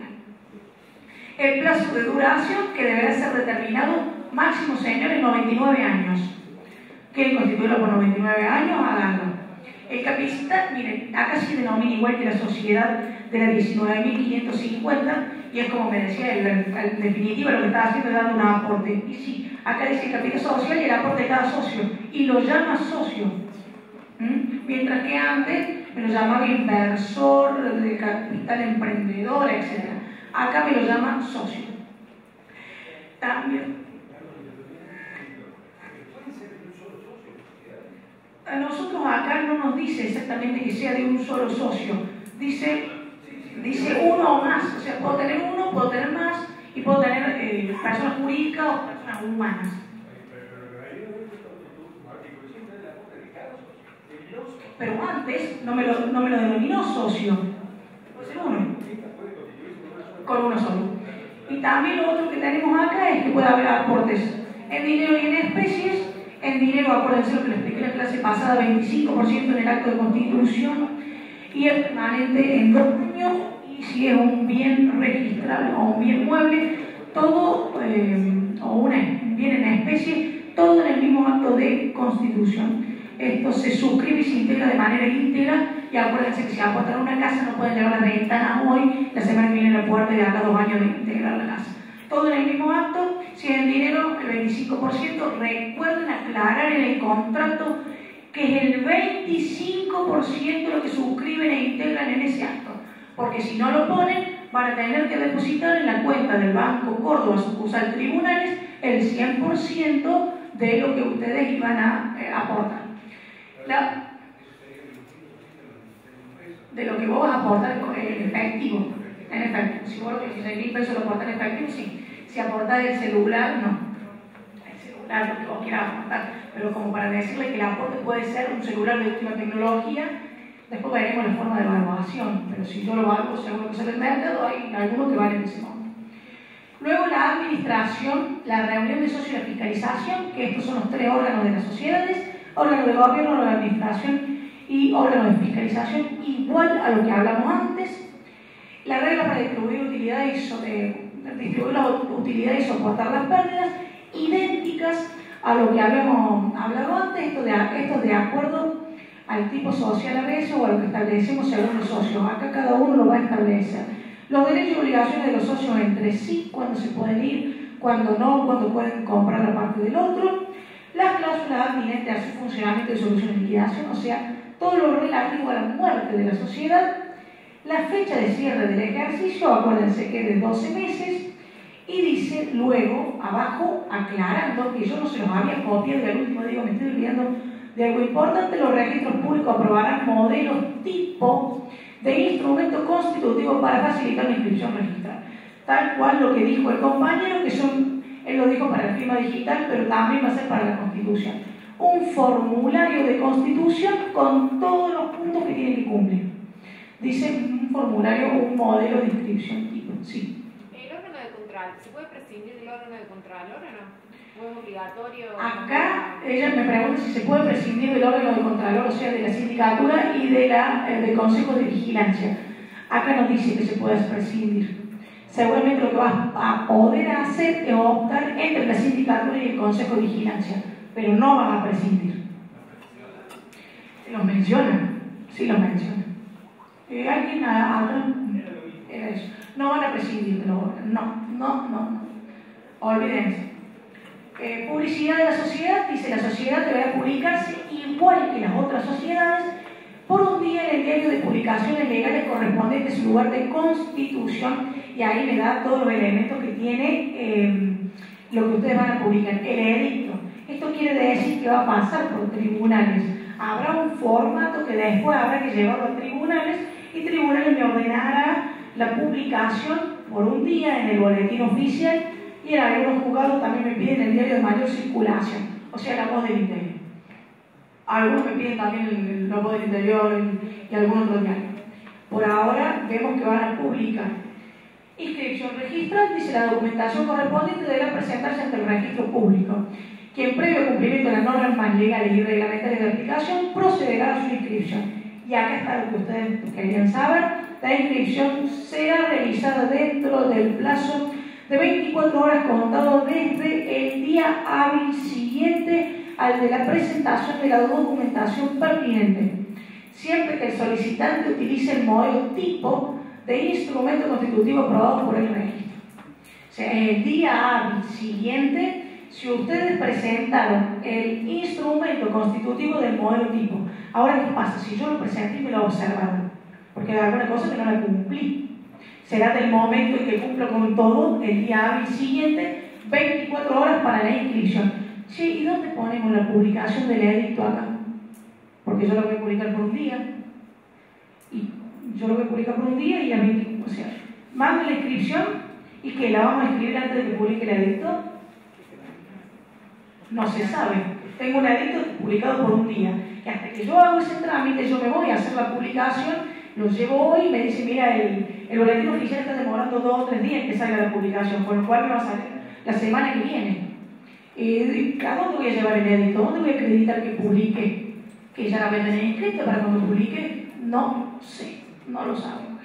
El plazo de duración, que deberá ser determinado máximo, señores, 99 años. ¿Quieren constituirlo por 99 años? Háganlo. El capital, miren, acá se denomina igual que la sociedad de la 19.550, y es como me decía, en definitiva lo que está haciendo es dando un aporte. Y sí, acá dice el capital social y el aporte de cada socio, y lo llama socio. Mientras que antes me lo llamaba inversor, de capital emprendedor, etc. Acá me lo llama socio. También. A nosotros acá no nos dice exactamente que sea de un solo socio. Dice uno o más. O sea, puedo tener uno, puedo tener más, y puedo tener personas jurídicas o personas humanas. Pero antes no me lo denominó socio. Puede ser uno. Con uno solo. Y también lo otro que tenemos acá es que puede haber aportes en dinero y en especies. En dinero, acuérdense lo que les expliqué en la clase pasada, 25% en el acto de constitución, y es permanente en 2 años, y si es un bien registrable o un bien mueble, todo, o un bien en especie, todo en el mismo acto de constitución. Esto se suscribe y se integra de manera íntegra, y acuérdense que si aportan una casa no pueden llevar las ventanas hoy, la semana que viene la puerta de acá 2 años de integrar la casa. Todo en el mismo acto. Si es en dinero, el 25%, recuerden aclarar en el contrato que es el 25% lo que suscriben e integran en ese acto, porque si no lo ponen, van a tener que depositar en la cuenta del Banco Córdoba sucursal Tribunales el 100% de lo que ustedes iban a aportar. De lo que vos vas a aportar en efectivo. En efecto, si vos los 16.000 pesos lo aportas en efectivo, sí. Si aportás el celular, no. El celular, lo que vos quieras aportar. Pero como para decirle que el aporte puede ser un celular de última tecnología, después veremos la forma de evaluación. Pero si yo lo valgo según lo que sale del mercado, hay algunos que valen ese monto. Luego la administración, la reunión de socios y la fiscalización, que estos son los 3 órganos de las sociedades: órgano de gobierno, órgano de administración y órgano de fiscalización, igual a lo que hablamos antes. La regla para distribuir utilidades y soportar las pérdidas, idénticas a lo que habíamos hablado antes, esto de acuerdo al tipo social a veces o a lo que establecemos según los socios. Acá cada uno lo va a establecer. Los derechos y obligaciones de los socios entre sí, cuándo se pueden ir, cuándo no, cuándo pueden comprar la parte del otro. Las cláusulas adminentes a su funcionamiento y solución de liquidación, o sea, todo lo relativo a la muerte de la sociedad. La fecha de cierre del ejercicio, acuérdense que es de 12 meses, y dice luego, abajo, aclarando, que yo no se los había copiado, y al último digo, me estoy olvidando de algo importante: los registros públicos aprobarán modelos tipo de instrumento constitutivo para facilitar la inscripción registral. Tal cual lo que dijo el compañero, que son, él lo dijo para la firma digital, pero también va a ser para la constitución. Un formulario de constitución con todos los puntos que tiene que cumplir. Dice un formulario o un modelo de inscripción tipo. Sí. ¿El órgano de control se puede prescindir del órgano de contralor o no? ¿O es obligatorio? Acá ella me pregunta si se puede prescindir del órgano de contralor, o sea, de la sindicatura y del consejo de vigilancia. Acá nos dice que se puede prescindir. Seguramente lo que vas a poder hacer es optar entre la sindicatura y el consejo de vigilancia, pero no vas a prescindir. ¿Los mencionan? Sí, los mencionan. ¿Alguien habla? Era eso. No van a prescindir de los órganos. No. Olvídense. Publicidad de la sociedad. Dice: la sociedad deberá publicarse igual que las otras sociedades por un día en el diario de publicaciones legales correspondiente a su lugar de constitución. Y ahí le da todos los elementos que tiene lo que ustedes van a publicar. El edicto. Esto quiere decir que va a pasar por tribunales. Habrá un formato que después habrá que llevarlo a tribunales, y tribunales me ordenara la publicación por un día en el boletín oficial y en algunos juzgados también me piden el diario de mayor circulación, o sea, la voz del interior. Algunos me piden también la voz del interior y algún otro diario. Por ahora vemos que van a publicar. Inscripción registral, dice la documentación correspondiente deberá presentarse ante el registro público, quien previo cumplimiento de las normas legales y reglamentarias de aplicación procederá a su inscripción. Y acá está lo que ustedes querían saber: la inscripción será realizada dentro del plazo de 24 horas contado desde el día hábil siguiente al de la presentación de la documentación pertinente, siempre que el solicitante utilice el modelo tipo de instrumento constitutivo aprobado por el registro. O sea, el día hábil siguiente, si ustedes presentaron el instrumento constitutivo del modelo tipo. Ahora, ¿qué pasa? Si yo lo presenté y me lo observaron, porque hay alguna cosa que no la cumplí, será del momento en que cumplo con todo el día hábil siguiente, 24 horas para la inscripción. Che, ¿y dónde ponemos la publicación del edicto acá? Porque yo lo voy a publicar por un día. Y yo lo voy a publicar por un día y a 20, o sea, mando la inscripción y que la vamos a escribir antes de que publique el edicto. No se sabe. Tengo un edicto publicado por un día. Y hasta que yo hago ese trámite, yo me voy a hacer la publicación, lo llevo hoy y me dice, mira, el boletín oficial está demorando 2 o 3 días en que salga la publicación, con lo cual me va a salir la semana que viene. ¿A dónde voy a llevar el edicto? ¿Dónde voy a acreditar que publique? Que ya la voy a tener inscrita para cuando publique. No sé, no lo sabemos.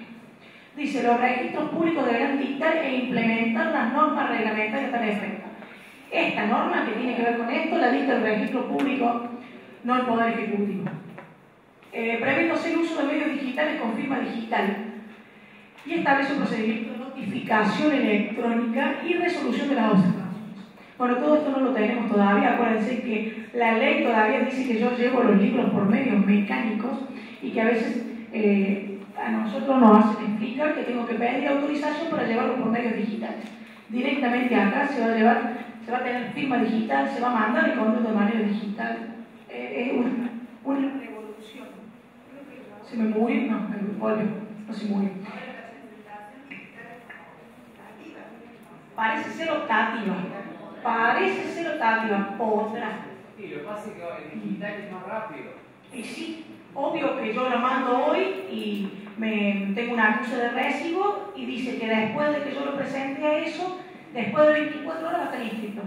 Dice, los registros públicos deberán dictar e implementar las normas reglamentarias para efecto. Esta norma que tiene que ver con esto la dicta el registro público, no el Poder Ejecutivo. Previéndose el uso de medios digitales con firma digital y establece un procedimiento de notificación electrónica y resolución de las observaciones. Bueno, todo esto no lo tenemos todavía. Acuérdense que la ley todavía dice que yo llevo los libros por medios mecánicos y que a veces a nosotros nos hacen explicar que tengo que pedir autorización para llevarlo por medios digitales. Directamente acá se va a tener firma digital, se va a mandar el conducto de manera digital. Es una revolución. ¿Se me murió? No, no se murió. Parece ser optativa. Otra. Sí, lo que pasa es que el digital es más rápido. Y sí, obvio que yo lo mando hoy y tengo un acuse de recibo y dice que después de que yo lo presente a eso, después de 24 horas va a estar inscrito.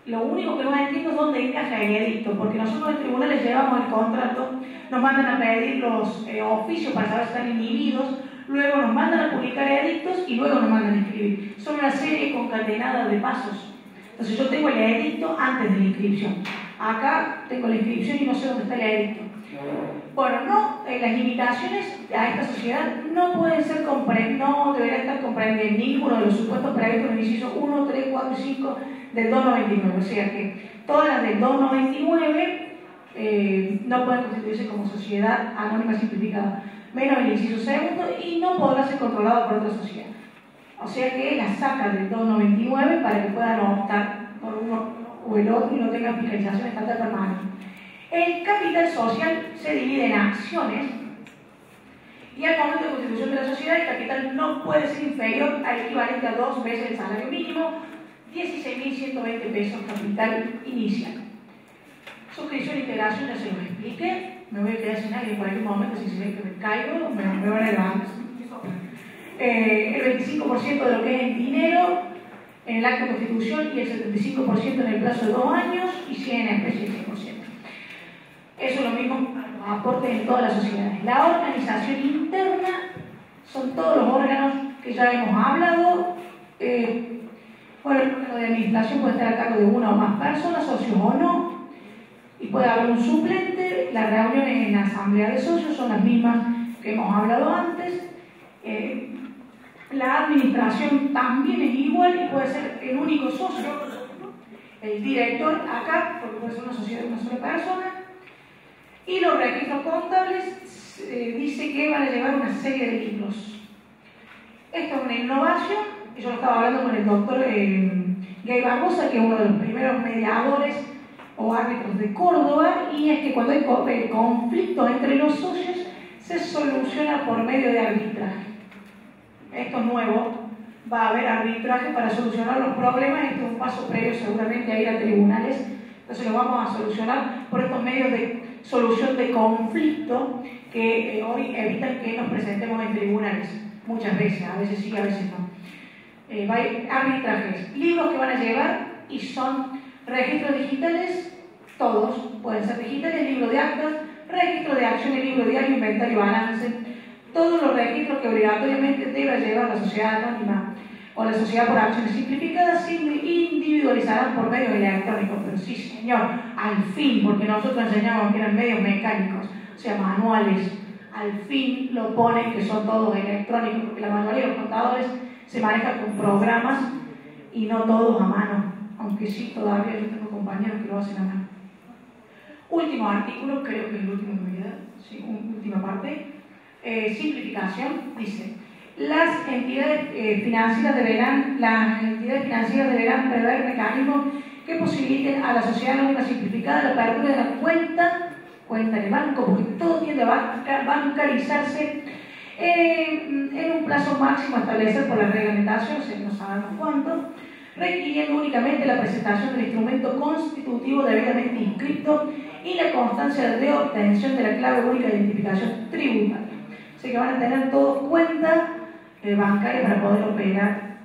Lo único que no entiendo es dónde encaja el edicto, porque nosotros en tribunales llevamos el contrato, nos mandan a pedir los oficios para saber si están inhibidos, luego nos mandan a publicar edictos y luego nos mandan a inscribir. Son una serie concatenada de pasos. Entonces yo tengo el edicto antes de la inscripción. Acá tengo la inscripción y no sé dónde está el edicto. Bueno, las limitaciones a esta sociedad no pueden ser no deberían estar comprendidas en ninguno de los supuestos previstos en el inciso 1, 3, 4 y 5 del 299. O sea que todas las del 299 no pueden constituirse como sociedad anónima simplificada, menos el inciso segundo, y no podrá ser controlado por otra sociedad. O sea que la saca del 299 para que puedan optar por uno o el otro y no tengan fiscalización estatal permanente. El capital social se divide en acciones y al momento de constitución de la sociedad el capital no puede ser inferior al equivalente a 2 veces el salario mínimo, 16.120 pesos capital inicial. Suscripción e integración ya se los expliqué. Me voy a quedar sin aire en cualquier momento, si se ve que me caigo, me van a levantar. El 25% de lo que es en dinero en el acto de constitución y el 75% en el plazo de 2 años y 100 en especie de 100%. Eso es lo mismo aportes en todas las sociedades. La organización interna son todos los órganos que ya hemos hablado. Bueno, el órgano de administración puede estar a cargo de una o más personas, socios o no, y puede haber un suplente. Las reuniones en la asamblea de socios son las mismas que hemos hablado antes. La administración también es igual y puede ser el único socio, el director acá, porque puede ser una sociedad de una sola persona. Y los registros contables dice que van a llevar una serie de libros. Esto es una innovación. Yo lo estaba hablando con el doctor Gay Barbosa, que es uno de los primeros mediadores o árbitros de Córdoba, y es que cuando hay conflictos entre los socios, se soluciona por medio de arbitraje. Esto es nuevo, va a haber arbitraje para solucionar los problemas. Este es un paso previo seguramente a ir a tribunales, entonces lo vamos a solucionar por estos medios de solución de conflicto que hoy evitan que nos presentemos en tribunales, muchas veces, a veces sí, a veces no. Va a haber arbitrajes, libros que van a llevar y son registros digitales, todos pueden ser digitales, libro de actas, registro de acciones, libro diario, inventario, balance, todos los registros que obligatoriamente debe llevar la sociedad anónima o la sociedad por acciones simplificadas se individualizarán por medios electrónicos. Pero sí, señor, al fin, porque nosotros enseñamos que eran medios mecánicos, o sea, manuales, al fin lo ponen que son todos electrónicos, porque la mayoría de los contadores se manejan con programas y no todos a mano, aunque sí, todavía yo tengo compañeros que lo hacen a mano. Último artículo, creo que es el último que me queda, sí, última parte. Simplificación, dice, las entidades financieras deberán prever mecanismos que posibiliten a la sociedad anónima simplificada la apertura de la cuenta de banco, porque todo tiende a bancarizarse en un plazo máximo a establecer por la reglamentación, no sabemos cuánto, requiriendo únicamente la presentación del instrumento constitutivo debidamente inscrito y la constancia de obtención de la clave única de identificación tributaria. Así que van a tener todos cuenta bancaria para poder operar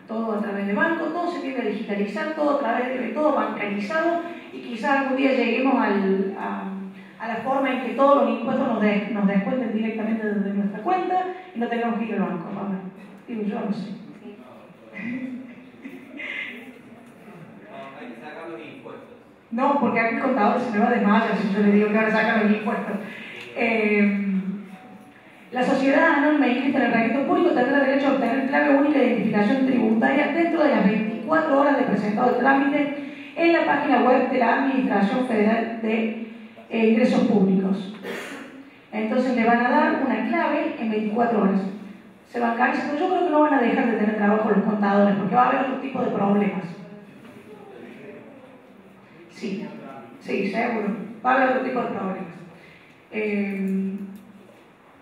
todo a través de banco, todo se tiende a digitalizar, todo a través de todo bancarizado, y quizás algún día lleguemos a la forma en que todos los impuestos nos descuenten directamente desde nuestra cuenta y no tengamos que ir al banco. Digo, yo no sé. Hay que sacar los impuestos. No, porque aquí el contador se me va a desmayar si yo le digo que ahora sacan los impuestos. La sociedad anónima inscrita en el registro público tendrá derecho a obtener clave única de identificación tributaria dentro de las 24 horas de presentado el trámite en la página web de la Administración Federal de Ingresos Públicos. Entonces le van a dar una clave en 24 horas. Se bancariza, pero yo creo que no van a dejar de tener trabajo los contadores, porque va a haber otro tipo de problemas. Sí, seguro. Va a haber otro tipo de problemas.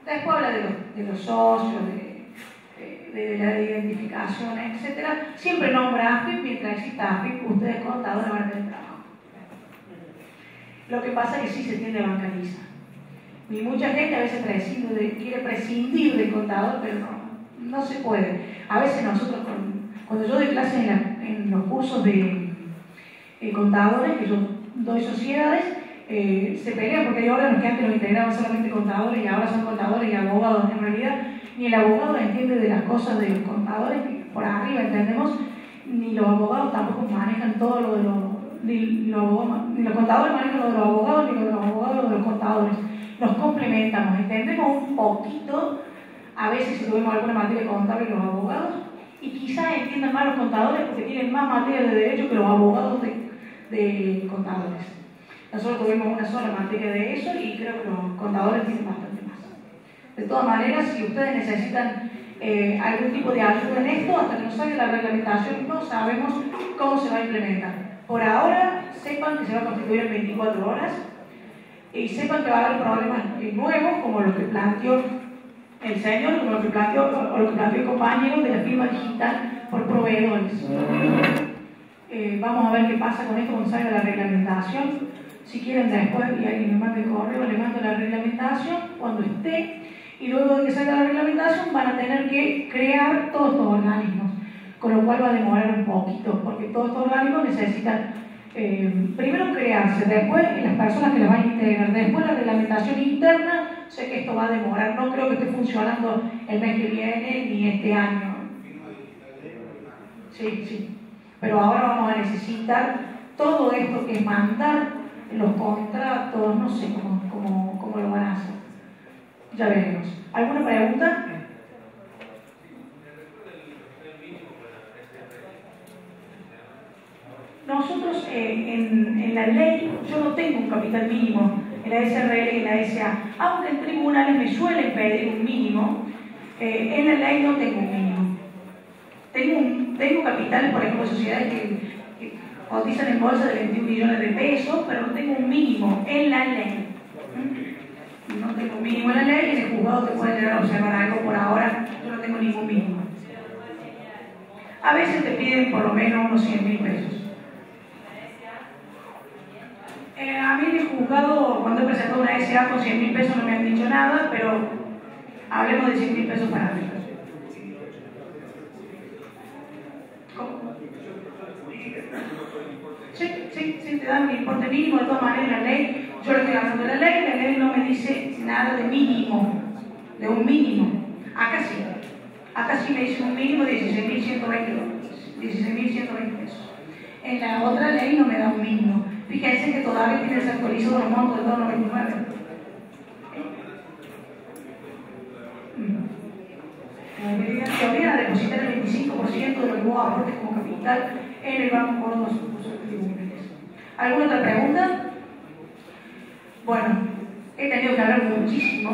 Después habla de los socios, de la identificación, etc. Siempre nombra AFIP, mientras exista AFIP, ustedes contadores van a tener trabajo. Lo que pasa es que sí se tiende a bancarizar. Y mucha gente a veces quiere prescindir del contador, pero no se puede. A veces nosotros, cuando yo doy clases en los cursos de contadores, que yo doy sociedades, se pelean porque hay órganos que antes los integraban solamente contadores y ahora son contadores y abogados. En realidad, ni el abogado entiende de las cosas de los contadores, por arriba entendemos, ni los abogados tampoco manejan todo lo de ni los contadores manejan lo de los abogados, ni lo de los abogados lo de los contadores. Nos complementamos, entendemos un poquito, a veces si tuvimos alguna materia contable los abogados, y quizás entiendan más los contadores porque tienen más materia de derecho que los abogados de contadores. Nosotros tuvimos una sola materia de eso y creo que los contadores tienen bastante más. De todas maneras, si ustedes necesitan algún tipo de ayuda en esto, hasta que nos salga la reglamentación, no sabemos cómo se va a implementar. Por ahora, sepan que se va a constituir en 24 horas y sepan que va a haber problemas nuevos, como lo que planteó el señor, como lo que planteó el compañero de la firma digital por proveedores. Vamos a ver qué pasa con esto cuando salga la reglamentación. Si quieren después, y alguien me manda el correo, le mando la reglamentación cuando esté, y luego de que salga la reglamentación van a tener que crear todos estos organismos, con lo cual va a demorar un poquito, porque todos estos organismos necesitan primero crearse, después las personas que los van a integrar, después la reglamentación interna. Sé que esto va a demorar, no creo que esté funcionando el mes que viene ni este año. Sí, pero ahora vamos a necesitar todo esto que es mandar los contratos, no sé cómo lo van a hacer. Ya veremos. ¿Alguna pregunta? Nosotros en la ley, yo no tengo un capital mínimo en la SRL y en la SA, aunque en tribunales me suelen pedir un mínimo, en la ley no tengo un mínimo. Tengo capitales, por ejemplo, sociedades que cotizan en bolsa de 21 millones de pesos, pero no tengo un mínimo en la ley. No tengo mínimo en la ley y en el juzgado te pueden llegar a observar algo. Por ahora yo no tengo ningún mínimo. A veces te piden por lo menos unos 100.000 pesos. A mí en el juzgado, cuando he presentado una SA con 100.000 pesos no me han dicho nada, pero hablemos de 100.000 pesos para arriba. ¿Cómo? Sí, te dan un importe mínimo. De todas maneras, la ley, yo lo estoy hablando de la ley no me dice nada de mínimo, de un mínimo. Acá sí me dice un mínimo de 16.120 pesos. En la otra ley no me da un mínimo. Fíjense que todavía tiene desactualizado los montos del 299. En teoría, depositar el 25% de los nuevos aportes como capital en el Banco Córdoba Sucursal Tribunales. ¿Alguna otra pregunta? Bueno, he tenido que hablar muchísimo.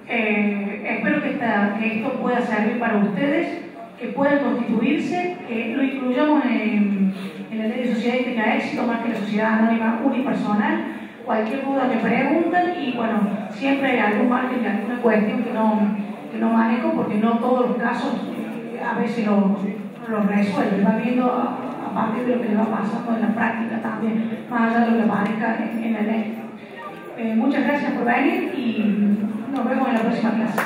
Espero que esto pueda servir para ustedes, que puedan constituirse, que lo incluyamos en la ley de sociedad que tenga éxito, más que la sociedad anónima unipersonal. Cualquier duda me preguntan y bueno, siempre hay algún margen de alguna cuestión que no manejo, porque no todos los casos a veces los resuelven. Va viendo a partir de lo que le va pasando en la práctica también, más allá de lo que aparezca en la ley. Muchas gracias por venir y nos vemos en la próxima clase.